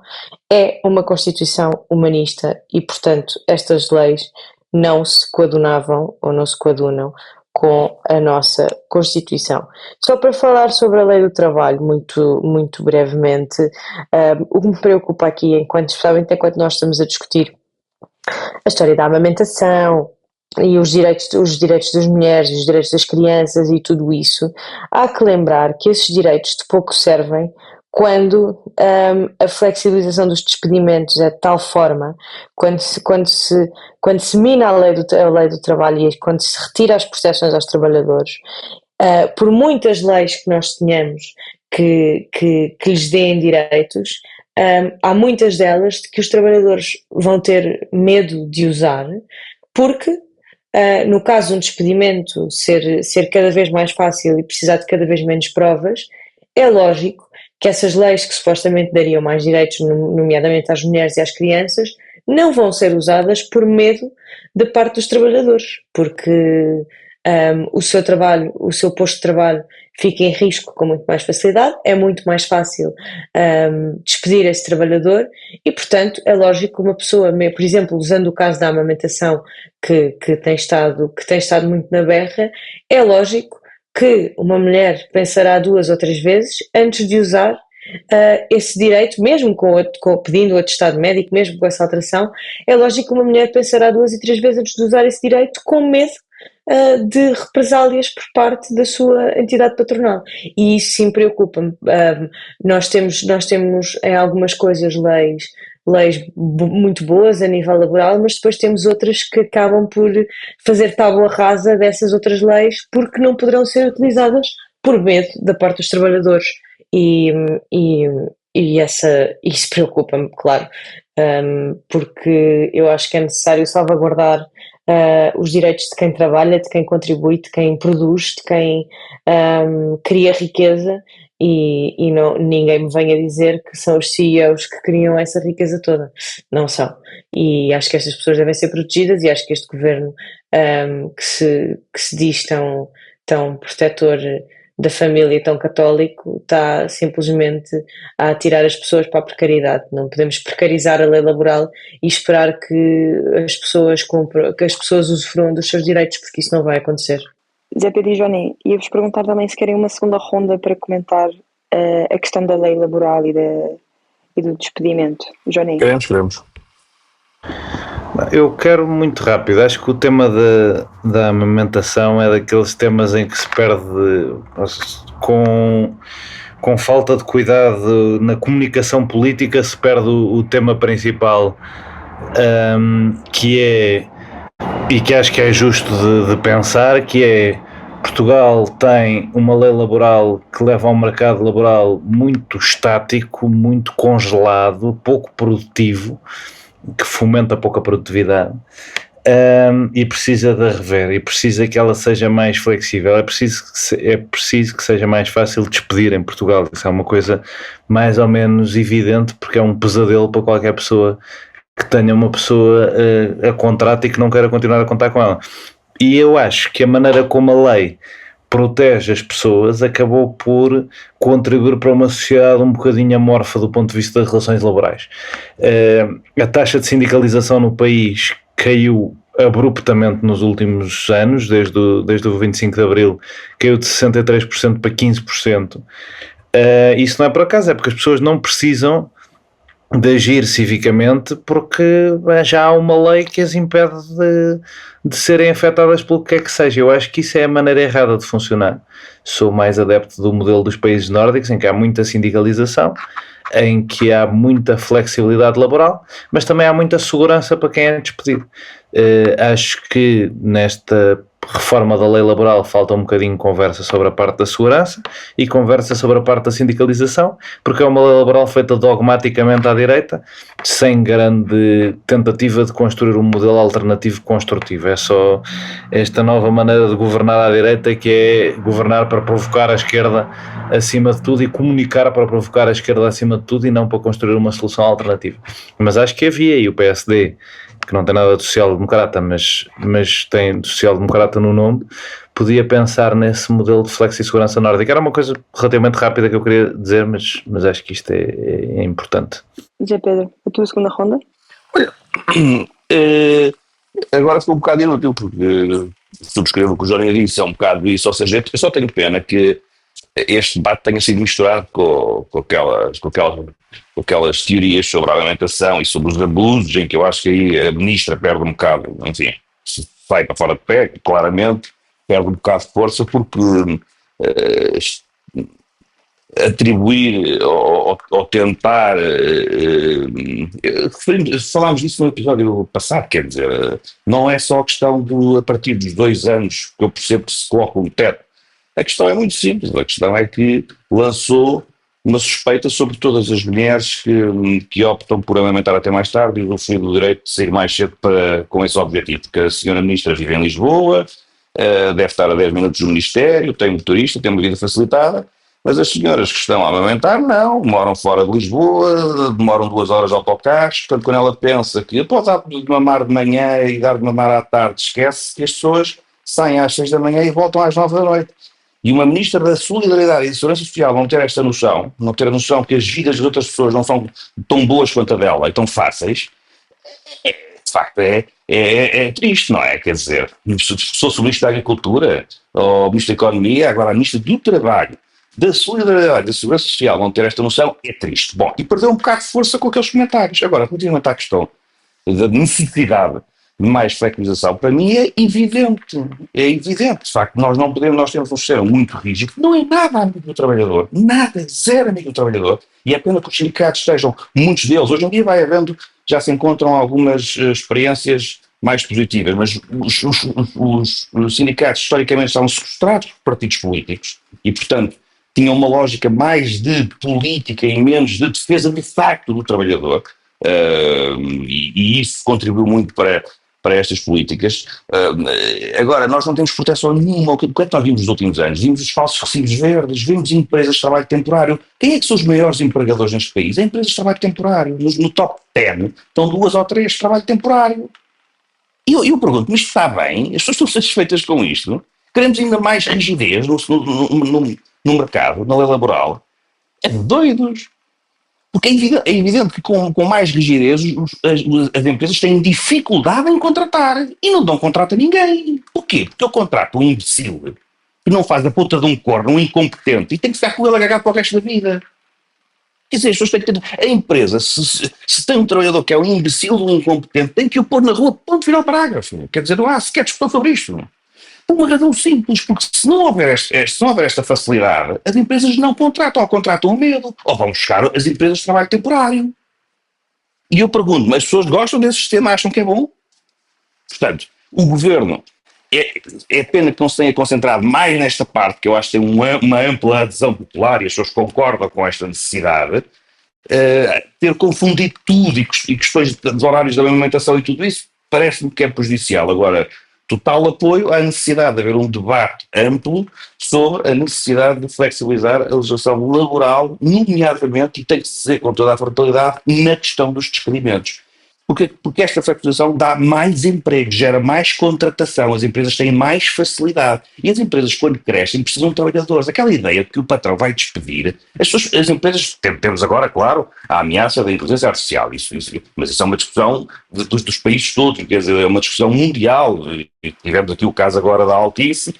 é uma Constituição humanista e, portanto, estas leis não se coadunavam ou não se coadunam com a nossa Constituição. Só para falar sobre a lei do trabalho, muito, muito brevemente, o que me preocupa aqui, especialmente enquanto nós estamos a discutir a história da amamentação e os direitos das mulheres, os direitos das crianças e tudo isso, há que lembrar que esses direitos de pouco servem quando a flexibilização dos despedimentos é de tal forma, quando se mina a lei do trabalho e quando se retira as prestações aos trabalhadores, por muitas leis que nós tenhamos que lhes deem direitos, há muitas delas que os trabalhadores vão ter medo de usar, porque no caso de um despedimento ser cada vez mais fácil e precisar de cada vez menos provas, é lógico que essas leis que supostamente dariam mais direitos, nomeadamente às mulheres e às crianças, não vão ser usadas por medo da parte dos trabalhadores, porque o seu trabalho, o seu posto de trabalho fica em risco com muito mais facilidade, é muito mais fácil despedir esse trabalhador e, portanto, é lógico que uma pessoa, por exemplo, usando o caso da amamentação que tem estado muito na berra, é lógico que uma mulher pensará 2 ou 3 vezes antes de usar esse direito, mesmo pedindo o atestado médico, mesmo com essa alteração, é lógico que uma mulher pensará 2 e 3 vezes antes de usar esse direito com medo de represálias por parte da sua entidade patronal. E isso sim preocupa-me. Nós temos em algumas coisas leis muito boas a nível laboral, mas depois temos outras que acabam por fazer tábua rasa dessas outras leis porque não poderão ser utilizadas por medo da parte dos trabalhadores. Isso preocupa-me, claro, porque eu acho que é necessário salvaguardar os direitos de quem trabalha, de quem contribui, de quem produz, de quem cria riqueza e ninguém me venha dizer que são os CEOs que criam essa riqueza toda. Não são. E acho que estas pessoas devem ser protegidas e acho que este governo que se diz tão protetor da família tão católico está simplesmente a atirar as pessoas para a precariedade. Não podemos precarizar a lei laboral e esperar que as pessoas usufruam dos seus direitos, porque isso não vai acontecer. Zé Pedro e Johnny, ia-vos perguntar também se querem uma segunda ronda para comentar a questão da lei laboral e do despedimento. Johnny? Queremos. Eu quero muito rápido. Acho que o tema da amamentação é daqueles temas em que se perde com falta de cuidado na comunicação política, se perde o tema principal, que é, e que acho que é justo de pensar, que é: Portugal tem uma lei laboral que leva a um mercado laboral muito estático, muito congelado, pouco produtivo, que fomenta pouca produtividade, e precisa de rever, e precisa que ela seja mais flexível, é preciso que seja mais fácil despedir em Portugal. Isso é uma coisa mais ou menos evidente, porque é um pesadelo para qualquer pessoa que tenha uma pessoa a contrato e que não queira continuar a contar com ela. E eu acho que a maneira como a lei protege as pessoas acabou por contribuir para uma sociedade um bocadinho amorfa do ponto de vista das relações laborais. A taxa de sindicalização no país caiu abruptamente nos últimos anos, desde o 25 de Abril, caiu de 63% para 15%. Isso não é por acaso, é porque as pessoas não precisam de agir civicamente porque já há uma lei que as impede de serem afetadas pelo que é que seja. Eu acho que isso é a maneira errada de funcionar. Sou mais adepto do modelo dos países nórdicos, em que há muita sindicalização, em que há muita flexibilidade laboral, mas também há muita segurança para quem é despedido. Acho que nesta reforma da lei laboral falta um bocadinho de conversa sobre a parte da segurança e conversa sobre a parte da sindicalização, porque é uma lei laboral feita dogmaticamente à direita, sem grande tentativa de construir um modelo alternativo construtivo. É só esta nova maneira de governar à direita, que é governar para provocar a esquerda acima de tudo e comunicar para provocar a esquerda acima de tudo e não para construir uma solução alternativa. Mas acho que havia, e o PSD, que não tem nada de social-democrata, mas tem social-democrata no nome, podia pensar nesse modelo de flexi e segurança nórdica. Era uma coisa relativamente rápida que eu queria dizer, mas acho que isto é importante. Zé Pedro, a tua segunda ronda? Olha, agora ficou um bocado inútil, porque subscrevo o que o Johnny disse, é um bocado isso, ou seja, eu só tenho pena que este debate tenha sido misturado com aquelas teorias sobre a alimentação e sobre os abusos, em que eu acho que aí a ministra perde um bocado, enfim, se sai para fora de pé, claramente, perde um bocado de força, porque atribuir ou tentar, falámos disso no episódio passado, quer dizer, não é só a questão a partir dos 2 anos que eu percebo que se coloca um teto. A questão é muito simples, a questão é que lançou uma suspeita sobre todas as mulheres que optam por amamentar até mais tarde e usufruir do direito de sair mais cedo com esse objetivo, porque a senhora ministra vive em Lisboa, deve estar a 10 minutos do ministério, tem motorista, tem uma vida facilitada, mas as senhoras que estão a amamentar não, moram fora de Lisboa, demoram 2 horas de autocarros, portanto quando ela pensa que pode dar de mamar de manhã e dar de mamar à tarde, esquece que as pessoas saem às 6 da manhã e voltam às 9 da noite. e uma ministra da Solidariedade e da Segurança Social não ter esta noção, não ter a noção que as vidas de outras pessoas não são tão boas quanto a dela e tão fáceis, de facto é triste, não é? Quer dizer, se fosse o Ministro da Agricultura ou o Ministro da Economia, agora a Ministra do Trabalho, da Solidariedade e da Segurança Social não ter esta noção é triste. Bom, e perdeu um bocado de força com aqueles comentários. Agora, relativamente à questão da necessidade de mais flexibilização, para mim é evidente, de facto, nós não podemos, nós temos um sistema muito rígido, não é nada amigo do trabalhador, nada, zero amigo do trabalhador, e é pena que os sindicatos estejam, muitos deles, hoje em dia vai havendo, já se encontram algumas experiências mais positivas, mas os sindicatos historicamente estavam sequestrados por partidos políticos, e portanto tinham uma lógica mais de política e menos de defesa de facto do trabalhador, e isso contribuiu muito para estas políticas. Agora, nós não temos proteção nenhuma. O que é que nós vimos nos últimos anos? Vimos os falsos recibos verdes, vimos empresas de trabalho temporário. Quem é que são os maiores empregadores neste país? É empresas de trabalho temporário. No top 10 estão 2 ou 3 de trabalho temporário. E eu pergunto-me, isto está bem? As pessoas estão satisfeitas com isto? Queremos ainda mais rigidez no mercado, na lei laboral? É de doidos. Porque é evidente que com mais rigidez as empresas têm dificuldade em contratar e não dão contrato a ninguém. Porquê? Porque eu contrato um imbecil que não faz a puta de um corno, um incompetente, e tem que ficar com ele agagado para o resto da vida. Quer dizer, as pessoas têm que ter... A empresa, se tem um trabalhador que é um imbecil ou um incompetente, tem que o pôr na rua, ponto final parágrafo. Quer dizer, não há sequer discussão sobre isto. Por uma razão simples, porque se não houver esta facilidade, as empresas não contratam, ou contratam o medo, ou vão buscar as empresas de trabalho temporário. E eu pergunto-me, as pessoas gostam desse sistema, acham que é bom? Portanto, o governo, é pena que não se tenha concentrado mais nesta parte, que eu acho que tem uma ampla adesão popular e as pessoas concordam com esta necessidade, ter confundido tudo e questões dos horários da amamentação e tudo isso, parece-me que é prejudicial. Agora, total apoio à necessidade de haver um debate amplo sobre a necessidade de flexibilizar a legislação laboral, nomeadamente, e tem que se dizer com toda a frontalidade, na questão dos despedimentos. Porque esta flexibilização dá mais emprego, gera mais contratação, as empresas têm mais facilidade. E as empresas, quando crescem, precisam de trabalhadores. Aquela ideia de que o patrão vai despedir, as empresas, temos agora, claro, a ameaça da inteligência artificial, mas isso é uma discussão dos países todos, quer dizer, é uma discussão mundial. Tivemos aqui o caso agora da Altice,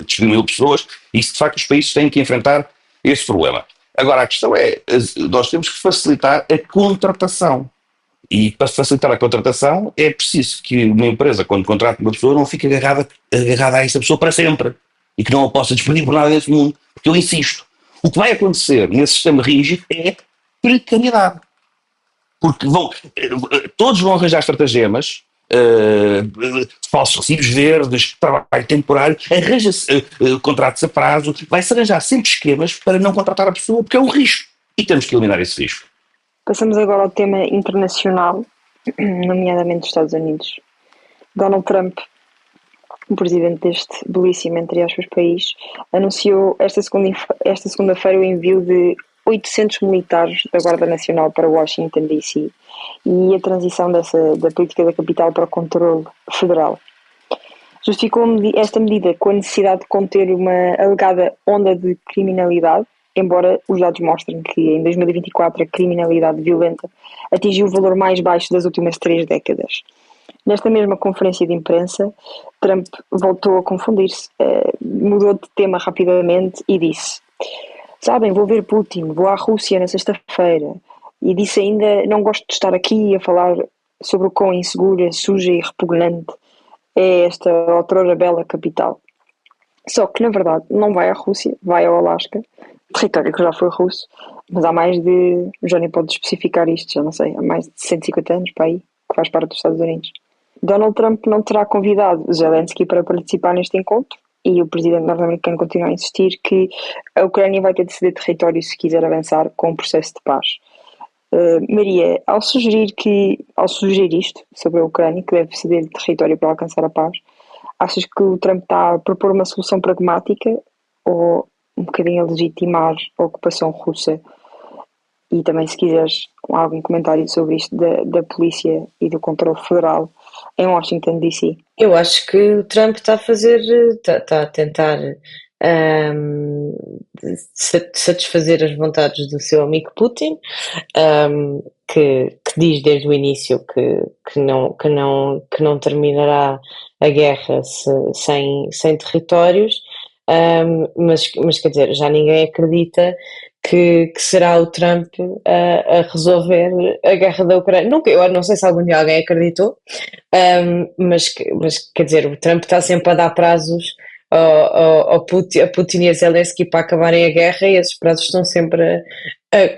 despediu 1000 pessoas, e de facto os países têm que enfrentar esse problema. Agora, a questão é, nós temos que facilitar a contratação. E para facilitar a contratação é preciso que uma empresa, quando contrata uma pessoa, não fique agarrada a essa pessoa para sempre e que não a possa despedir por nada nesse mundo. Porque eu insisto, o que vai acontecer nesse sistema rígido é precariedade. Porque todos vão arranjar estratagemas, falsos recibos verdes, trabalho temporário, contratos a prazo, vai-se arranjar sempre esquemas para não contratar a pessoa, porque é um risco. E temos que eliminar esse risco. Passamos agora ao tema internacional, nomeadamente dos Estados Unidos. Donald Trump, o presidente deste belíssimo, entre aspas, país, anunciou esta segunda-feira o envio de 800 militares da Guarda Nacional para Washington, D.C. e a transição da política da capital para o controle federal. Justificou esta medida com a necessidade de conter uma alegada onda de criminalidade, embora os dados mostrem que em 2024 a criminalidade violenta atingiu o valor mais baixo das últimas 3 décadas. Nesta mesma conferência de imprensa, Trump voltou a confundir-se, mudou de tema rapidamente e disse: "Sabem, vou ver Putin, vou à Rússia na sexta-feira", e disse ainda: "Não gosto de estar aqui a falar sobre o quão insegura, suja e repugnante é esta outrora bela capital." Só que, na verdade, não vai à Rússia, vai ao Alasca, território que já foi russo, mas há mais de... já nem pode especificar isto, já não sei, há mais de 150 anos para aí, que faz parte dos Estados Unidos. Donald Trump não terá convidado Zelensky para participar neste encontro, e o presidente norte-americano continua a insistir que a Ucrânia vai ter de ceder território se quiser avançar com o processo de paz. Maria, ao sugerir isto sobre a Ucrânia, que deve ceder território para alcançar a paz, achas que o Trump está a propor uma solução pragmática ou um bocadinho a legitimar a ocupação russa? E também, se quiseres, algum comentário sobre isto da polícia e do controle federal em Washington, D.C. Eu acho que o Trump está a tentar satisfazer as vontades do seu amigo Putin, que diz desde o início que não terminará a guerra sem territórios, mas quer dizer, já ninguém acredita que será o Trump a resolver a guerra da Ucrânia. Nunca, eu não sei se algum dia alguém acreditou, mas quer dizer, o Trump está sempre a dar prazos a Putin e a Zelensky para acabarem a guerra, e esses prazos estão sempre,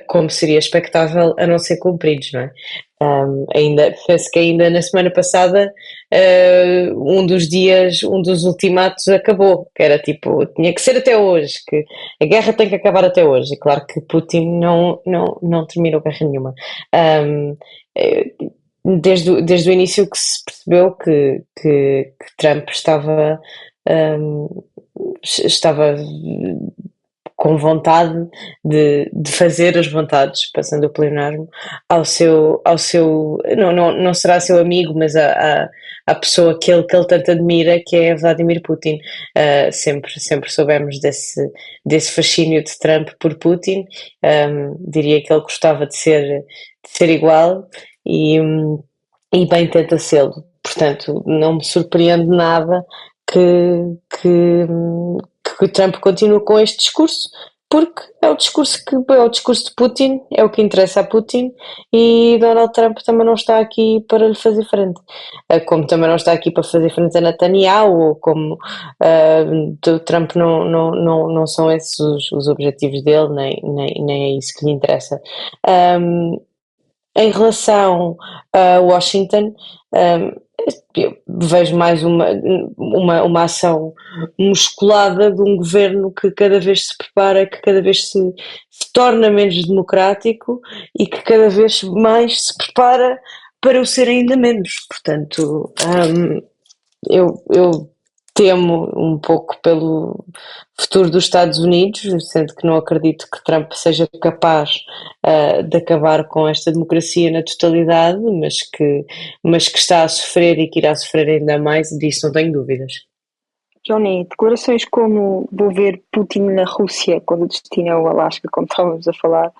como seria expectável, a não ser cumpridos, não é? Penso que ainda na semana passada um dos ultimatos acabou, que era tipo, tinha que ser até hoje, que a guerra tem que acabar até hoje, e claro que Putin não terminou guerra nenhuma. Desde o início que se percebeu que Trump estava com vontade de fazer as vontades, passando o pleonasmo, ao seu não será seu amigo, mas a pessoa que ele tanto admira, que é Vladimir Putin. Sempre soubemos desse fascínio de Trump por Putin. Diria que ele gostava de ser igual, e bem tenta sê-lo. Portanto, não me surpreende nada que o Trump continue com este discurso, porque é o discurso de Putin, é o que interessa a Putin, e Donald Trump também não está aqui para lhe fazer frente, como também não está aqui para fazer frente a Netanyahu, ou como o Trump não são esses os objetivos dele, nem é isso que lhe interessa. Em relação a Washington, eu vejo mais uma ação musculada de um governo que cada vez se prepara, que cada vez se torna menos democrático, e que cada vez mais se prepara para o ser ainda menos. Portanto, eu temo um pouco pelo futuro dos Estados Unidos, sendo que não acredito que Trump seja capaz de acabar com esta democracia na totalidade, mas que está a sofrer e que irá sofrer ainda mais, disso não tenho dúvidas. Johnny, declarações como "vou ver Putin na Rússia quando o destino é o Alasca", como estávamos a falar,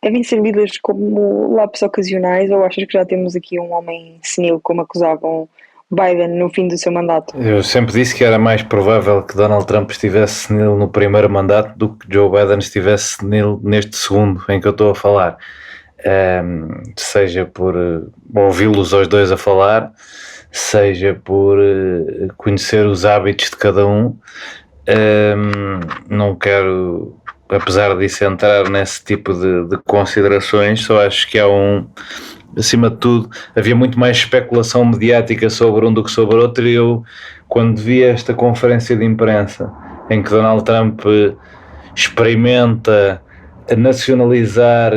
devem ser lidas como lápis ocasionais, ou achas que já temos aqui um homem senil, como acusavam Biden no fim do seu mandato? Eu sempre disse que era mais provável que Donald Trump estivesse senil no primeiro mandato do que Joe Biden estivesse senil neste segundo em que eu estou a falar. Seja por ouvi-los aos dois a falar, seja por conhecer os hábitos de cada um. Não quero, apesar disso, entrar nesse tipo de considerações. Só acho que há acima de tudo, havia muito mais especulação mediática sobre um do que sobre outro, e eu, quando vi esta conferência de imprensa em que Donald Trump experimenta nacionalizar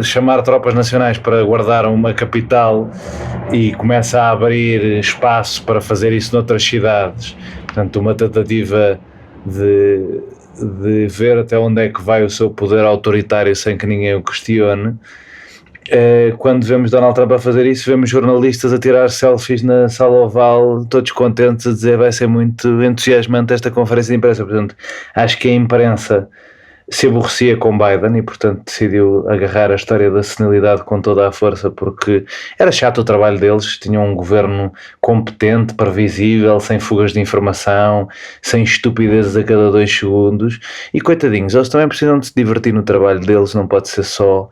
chamar tropas nacionais para guardar uma capital, e começa a abrir espaço para fazer isso noutras cidades, portanto uma tentativa de ver até onde é que vai o seu poder autoritário sem que ninguém o questione. Quando vemos Donald Trump a fazer isso, vemos jornalistas a tirar selfies na sala oval, todos contentes, a dizer vai ser muito entusiasmante esta conferência de imprensa. Portanto, acho que a imprensa se aborrecia com Biden e, portanto, decidiu agarrar a história da senilidade com toda a força, porque era chato o trabalho deles. Tinham um governo competente, previsível, sem fugas de informação, sem estupidezes a cada 2 segundos, e coitadinhos, eles também precisam de se divertir no trabalho deles, não pode ser só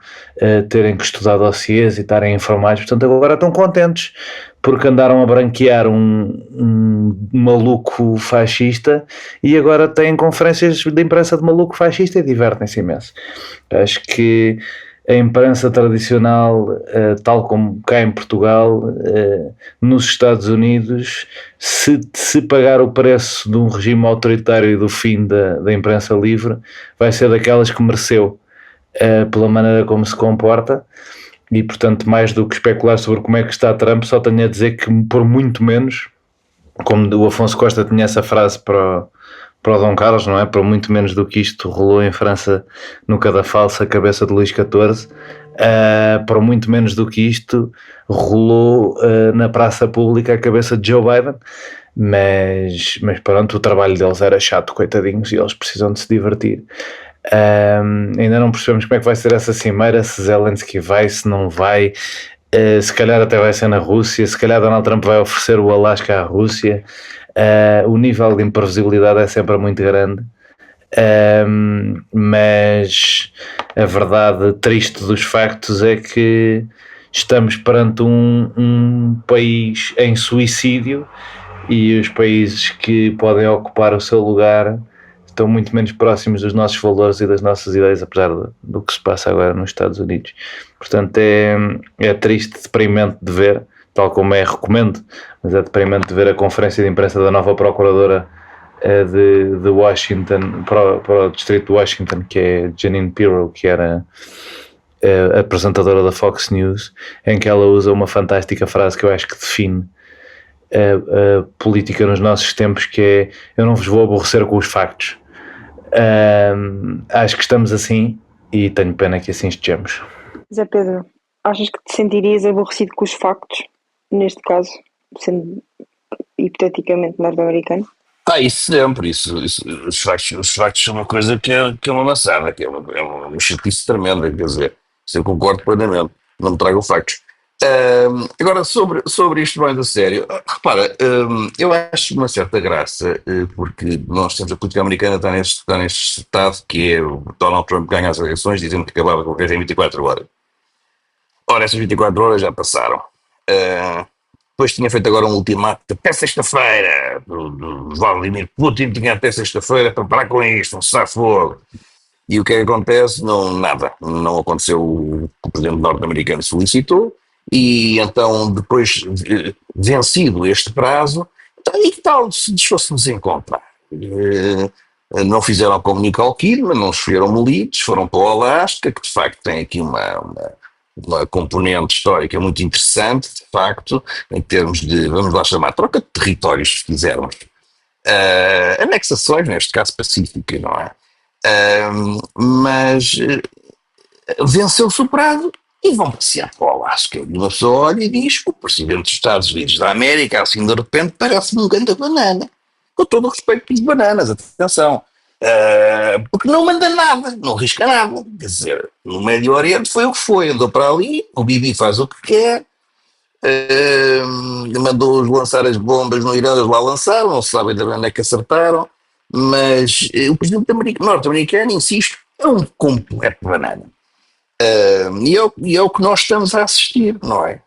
terem que estudar dossiês e estarem informados. Portanto, agora estão contentes porque andaram a branquear um maluco fascista, e agora têm conferências de imprensa de maluco fascista e divertem-se imenso. Acho que a imprensa tradicional, tal como cá em Portugal, nos Estados Unidos, se pagar o preço de um regime autoritário e do fim da imprensa livre, vai ser daquelas que mereceu, pela maneira como se comporta. E, portanto, mais do que especular sobre como é que está Trump, só tenho a dizer que, por muito menos, como o Afonso Costa tinha essa frase para o Dom Carlos, não é? Por muito menos do que isto rolou em França no cadafalso a cabeça de Luís XIV, por muito menos do que isto rolou na praça pública a cabeça de Joe Biden. mas pronto, o trabalho deles era chato, coitadinhos, e eles precisam de se divertir. Ainda não percebemos como é que vai ser essa cimeira, se Zelensky vai, se não vai. Se calhar até vai ser na Rússia, se calhar Donald Trump vai oferecer o Alasca à Rússia. O nível de imprevisibilidade é sempre muito grande. Mas a verdade triste dos factos é que estamos perante um país em suicídio, e os países que podem ocupar o seu lugar estão muito menos próximos dos nossos valores e das nossas ideias, apesar do que se passa agora nos Estados Unidos. Portanto, é triste, deprimente de ver, tal como recomendo, mas é deprimente de ver a conferência de imprensa da nova procuradora de Washington, para o distrito de Washington, que é Jeanine Pirro, que era a apresentadora da Fox News, em que ela usa uma fantástica frase que eu acho que define a política nos nossos tempos, que é: eu não vos vou aborrecer com os factos. Acho que estamos assim e tenho pena que assim estejamos. Zé Pedro, achas que te sentirias aborrecido com os factos, neste caso, sendo hipoteticamente norte-americano? Isso sempre, os factos são uma coisa que é uma maçada, que é uma chatice tremenda, quer dizer, isso eu concordo plenamente, não me tragam factos. Agora, sobre isto mais a sério, repara, eu acho uma certa graça, porque nós temos a política americana está neste estado, que é o Donald Trump ganha as eleições dizendo que acabava com o resto em 24 horas. Ora, essas 24 horas já passaram. Depois tinha feito agora um ultimato até sexta-feira, do Vladimir Putin tinha até sexta-feira para parar com isto, um cessar-fogo. E o que é que acontece? Nada. Não aconteceu o que o presidente norte-americano solicitou, e então, depois, vencido este prazo, então, e que tal se fôssemos encontrar? Não fizeram como Nicole Kidman, não escolheram Molites, foram para o Alasca, que de facto tem aqui uma componente histórica muito interessante, de facto, em termos de, vamos lá chamar, troca de territórios, se quisermos. Anexações, neste caso pacíficas, não é? Mas venceu-se o prazo e vão passear para o Alasca. E uma pessoa olha e diz: o presidente dos Estados Unidos da América, assim de repente, parece-me um grande banana. Com todo o respeito pelas bananas, atenção. Porque não manda nada, não risca nada. Quer dizer, no Médio Oriente foi o que foi, andou para ali, o Bibi faz o que quer, mandou-os lançar as bombas no Irã, eles lá lançaram, não se sabe ainda onde é que acertaram, mas o presidente norte-americano, insisto, é um completo banana. E é o que nós estamos a assistir, não é?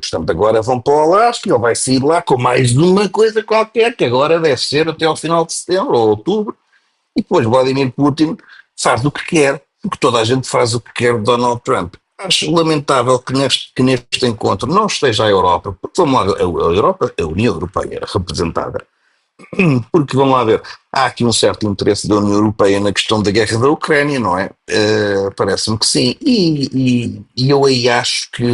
Portanto, agora vão para o Alasca, ele vai sair lá com mais uma coisa qualquer, que agora deve ser até ao final de setembro ou outubro. E depois Vladimir Putin faz o que quer, porque toda a gente faz o que quer de Donald Trump. Acho lamentável que neste encontro não esteja a Europa, porque vamos lá, a Europa, a União Europeia representada, porque vamos lá ver, há aqui um certo interesse da União Europeia na questão da guerra da Ucrânia, não é? Parece-me que sim, e eu aí acho que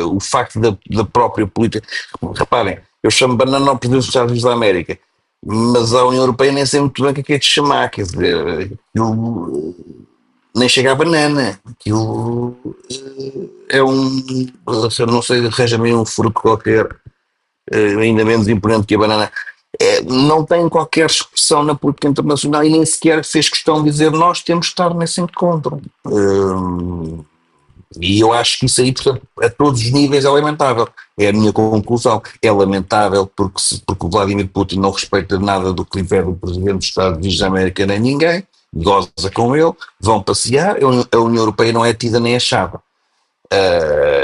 o facto da própria política, reparem, eu chamo banana ao presidente dos Estados Unidos da América, mas a União Europeia nem sei muito bem o que é de chamar, quer dizer, aquilo nem chega à banana, aquilo é não sei, arranja-me um fruto qualquer, ainda menos imponente que a banana. Não tem qualquer expressão na política internacional e nem sequer fez questão de dizer: nós temos que estar nesse encontro. E eu acho que isso aí, portanto, a todos os níveis é lamentável. É a minha conclusão. É lamentável porque o Vladimir Putin não respeita nada do que lhe pede o presidente dos Estados Unidos da América nem ninguém, goza com ele, vão passear, a União Europeia não é tida nem achada.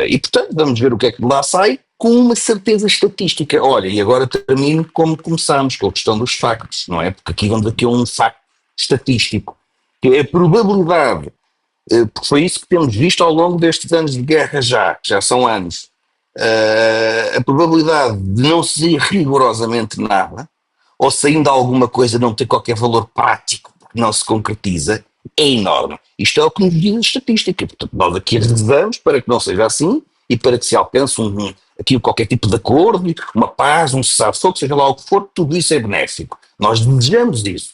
E, portanto, vamos ver o que é que de lá sai, com uma certeza estatística. Olha, e agora termino como começámos, com a questão dos factos, não é? Porque aqui vamos aqui a um facto estatístico, que é a probabilidade, porque foi isso que temos visto ao longo destes anos de guerra que já são anos, a probabilidade de não ser rigorosamente nada, ou se ainda alguma coisa não ter qualquer valor prático, porque não se concretiza, é enorme. Isto é o que nos diz a estatística. Portanto, nós aqui rezamos para que não seja assim e para que se alcance aqui qualquer tipo de acordo, uma paz, um cessar-fogo, seja lá o que for, tudo isso é benéfico. Nós desejamos isso.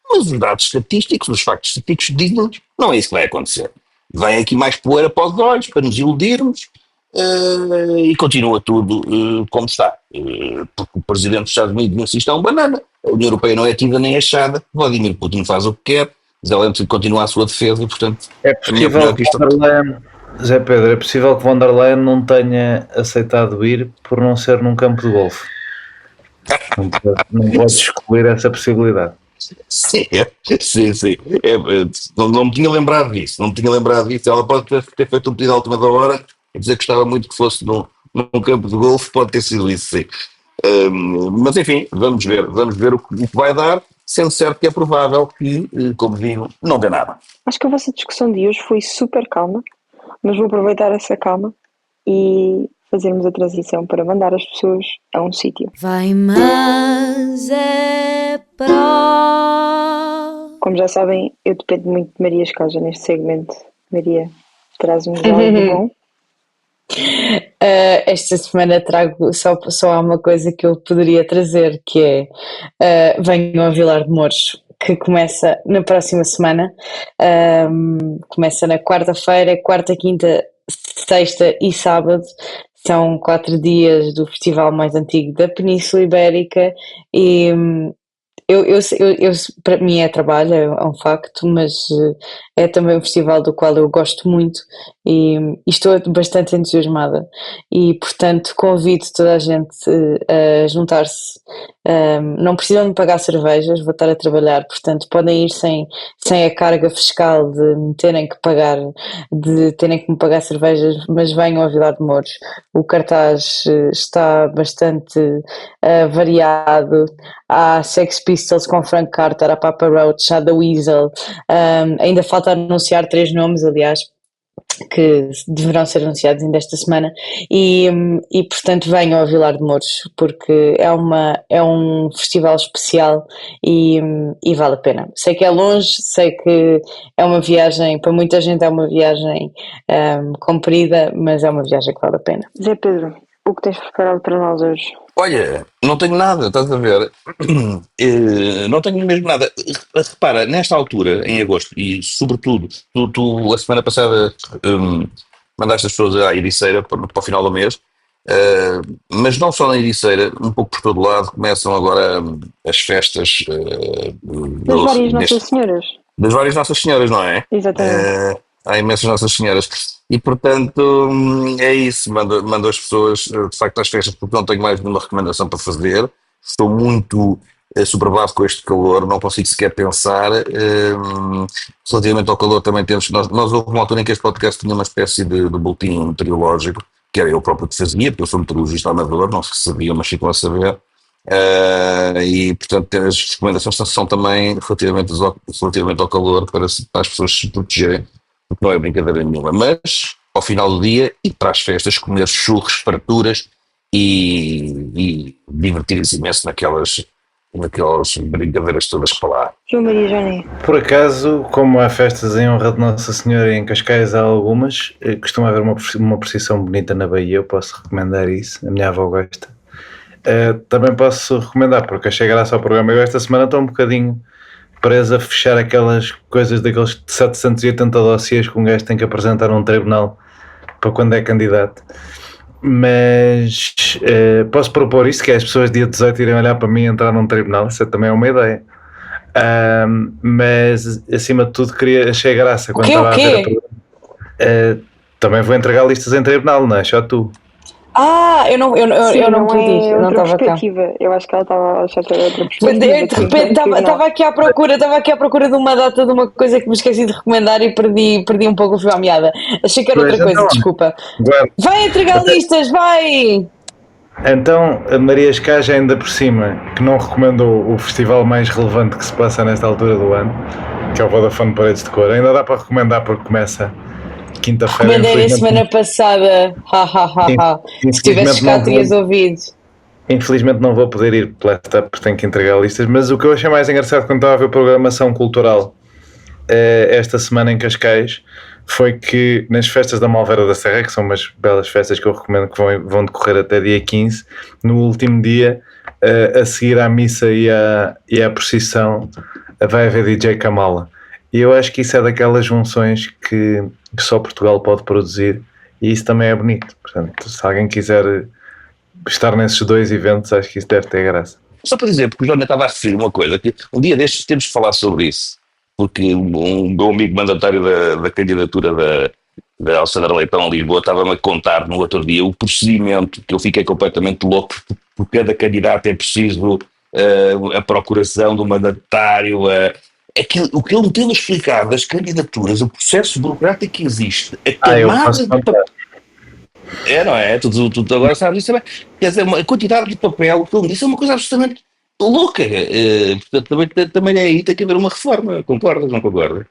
Mas os dados estatísticos, os factos estatísticos dizem-nos, não é isso que vai acontecer. Vem aqui mais poeira para os olhos, para nos iludirmos, e continua tudo como está. porque o presidente dos Estados Unidos insiste, é um banana. A União Europeia não é tida nem achada. Vladimir Putin faz o que quer, Zelensky continua a sua defesa e, portanto, É a minha opinião possível é que que isto... von der Leyen, Zé Pedro, é possível que von der Leyen não tenha aceitado ir por não ser num campo de golfe. Não podes excluir essa possibilidade. Sim, sim. Não me tinha lembrado disso, Ela pode ter feito um pedido à última da hora e dizer que gostava muito que fosse num campo de golfe, pode ter sido isso, sim. Mas enfim, vamos ver o que vai dar, sendo certo que é provável que, como digo, não dê nada. Acho que a vossa discussão de hoje foi super calma, mas vou aproveitar essa calma e fazermos a transição para mandar as pessoas a um sítio. Vai, mas é pró. Como já sabem, eu dependo muito de Maria Escaja neste segmento. Maria, traz-nos algo bom? Esta semana trago só há uma coisa que eu poderia trazer, que é venham a Vilar de Mouros, que começa na próxima semana. Começa na quarta-feira, quarta, quinta, sexta e sábado. São 4 dias do festival mais antigo da Península Ibérica e para mim é trabalho, é um facto, mas é também um festival do qual eu gosto muito e estou bastante entusiasmada e, portanto, convido toda a gente a juntar-se. Não precisam de pagar cervejas, vou estar a trabalhar, portanto podem ir sem a carga fiscal de me terem que me pagar cervejas, mas venham a Vilar de Mouros. O cartaz está bastante variado. Há Sex Pistols com Frank Carter, há Papa Roach, há The Weasel. Ainda falta anunciar 3 nomes, aliás, que deverão ser anunciados ainda esta semana e portanto venham a Vilar de Mouros porque é um festival especial e vale a pena. Sei que é longe, sei que é uma viagem, para muita gente é uma viagem comprida, mas é uma viagem que vale a pena. Zé Pedro, o que tens preparado para nós hoje? Olha, não tenho nada, estás a ver? Não tenho mesmo nada. Repara, nesta altura, em agosto, e sobretudo, tu a semana passada mandaste as pessoas à Ericeira para o final do mês, mas não só na Ericeira, um pouco por todo lado, começam agora as festas Das várias Nossas Senhoras. Das várias Nossas Senhoras, não é? Exatamente. Há imensas Nossas Senhoras. E portanto é isso, mando as pessoas de facto às festas porque não tenho mais nenhuma recomendação para fazer. Estou muito sobrevado com este calor, não consigo sequer pensar. Relativamente ao calor também temos, nós houve uma altura em que este podcast tinha uma espécie de boletim meteorológico, que era eu próprio que fazia, porque eu sou meteorologista amador, não se sabia, mas ficam a saber. E portanto as recomendações são também relativamente ao calor para as pessoas se protegerem, porque não é brincadeira nenhuma, mas ao final do dia e para as festas comer churros, farturas e divertirem-se imenso naquelas brincadeiras todas para lá. João Maria Johnny. Por acaso, como há festas em honra de Nossa Senhora e em Cascais há algumas, costuma haver uma procissão bonita na Bahia, eu posso recomendar isso, a minha avó gosta. Também posso recomendar, porque achei graça ao programa, eu esta semana estou um bocadinho preso a fechar aquelas coisas daqueles 780 dossiês que um gajo tem que apresentar a um tribunal para quando é candidato, mas posso propor isso, que é as pessoas dia 18 irem olhar para mim e entrar num tribunal, isso também é uma ideia. Mas acima de tudo achei graça quando estava a ver também vou entregar listas em tribunal, não é? Só tu. Eu não pude ir, eu não estava cá. Eu acho que ela estava a achar que era outra perspectiva. De repente estava aqui à procura de uma data de uma coisa que me esqueci de recomendar e perdi um pouco o fio à meada. Achei que era outra coisa, desculpa. Vai entregar listas, vai! Então, a Maria Escaja ainda por cima, que não recomendou o festival mais relevante que se passa nesta altura do ano, que é o Vodafone Paredes de Cor, ainda dá para recomendar porque começa quinta-feira. Recomendei a semana passada, se tivesses cá terias ouvido. Infelizmente não vou poder ir pela etapa porque tenho que entregar listas, mas o que eu achei mais engraçado quando estava a ver programação cultural esta semana em Cascais foi que nas festas da Malveira da Serra, que são umas belas festas que eu recomendo que vão decorrer até dia 15, no último dia, a seguir à missa e à procissão, vai haver DJ Kamala. E eu acho que isso é daquelas junções que só Portugal pode produzir e isso também é bonito. Portanto, se alguém quiser estar nesses dois eventos, acho que isso deve ter graça. Só para dizer, porque o Jornal estava a referir uma coisa, que um dia destes temos de falar sobre isso, porque um meu amigo mandatário da candidatura da Alexandra Leitão a Lisboa estava-me a contar no outro dia o procedimento, que eu fiquei completamente louco, por cada candidato é preciso a procuração do mandatário, o que ele me teve explicado das candidaturas, o processo burocrático que existe, a Eu camada posso de contar. papel. Não é? Tu agora sabes isso também. Quer dizer, a quantidade de papel que ele disse é uma coisa absolutamente louca. Portanto, também aí tem que haver uma reforma. Concordas, não concordas?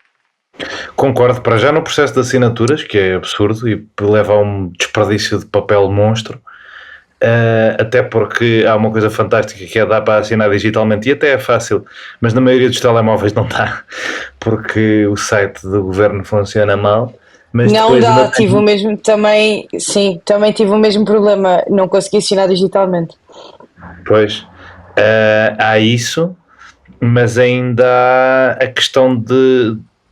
Concordo, para já no processo de assinaturas, que é absurdo e leva a um desperdício de papel monstro. Até porque há uma coisa fantástica que é dar para assinar digitalmente e até é fácil, mas na maioria dos telemóveis não está, porque o site do governo funciona mal. Mas Não depois dá, ainda tive o mesmo também, sim, também tive o mesmo problema, não consegui assinar digitalmente. Pois, há isso, mas ainda há a questão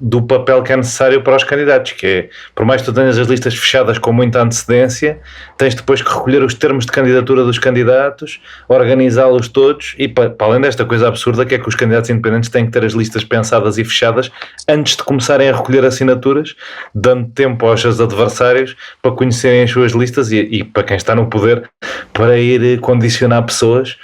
do papel que é necessário para os candidatos, que é, por mais que tu tenhas as listas fechadas com muita antecedência, tens depois que recolher os termos de candidatura dos candidatos, organizá-los todos e para além desta coisa absurda que é que os candidatos independentes têm que ter as listas pensadas e fechadas antes de começarem a recolher assinaturas, dando tempo aos seus adversários para conhecerem as suas listas e para quem está no poder para ir condicionar pessoas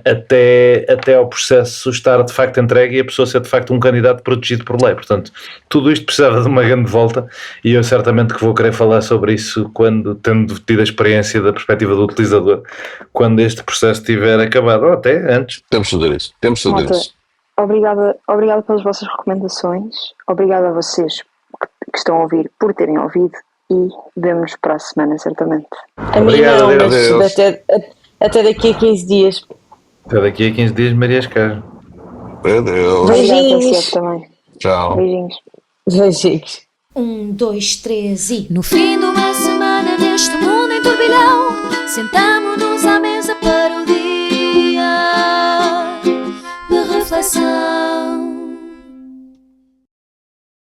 até ao processo estar de facto entregue e a pessoa ser de facto um candidato protegido por lei. Portanto, tudo isto precisava de uma grande volta e eu certamente que vou querer falar sobre isso quando, tendo tido a experiência da perspectiva do utilizador, quando este processo estiver acabado, ou até antes. Temos de fazer isso. Malta, obrigada pelas vossas recomendações, obrigada a vocês que estão a ouvir por terem ouvido e vemo-nos para a semana, certamente. A mim Obrigado, não, adeus. mas até daqui a 15 dias. Até daqui a 15 dias, Maria Escaja. Adeus. Beijinhos. Obrigada, Tiago, também. Tchau. Beijinhos. Beijinhos. 1, 2, 3 e. No fim de uma semana neste mundo em turbilhão, sentamo-nos à mesa para o dia de reflexão.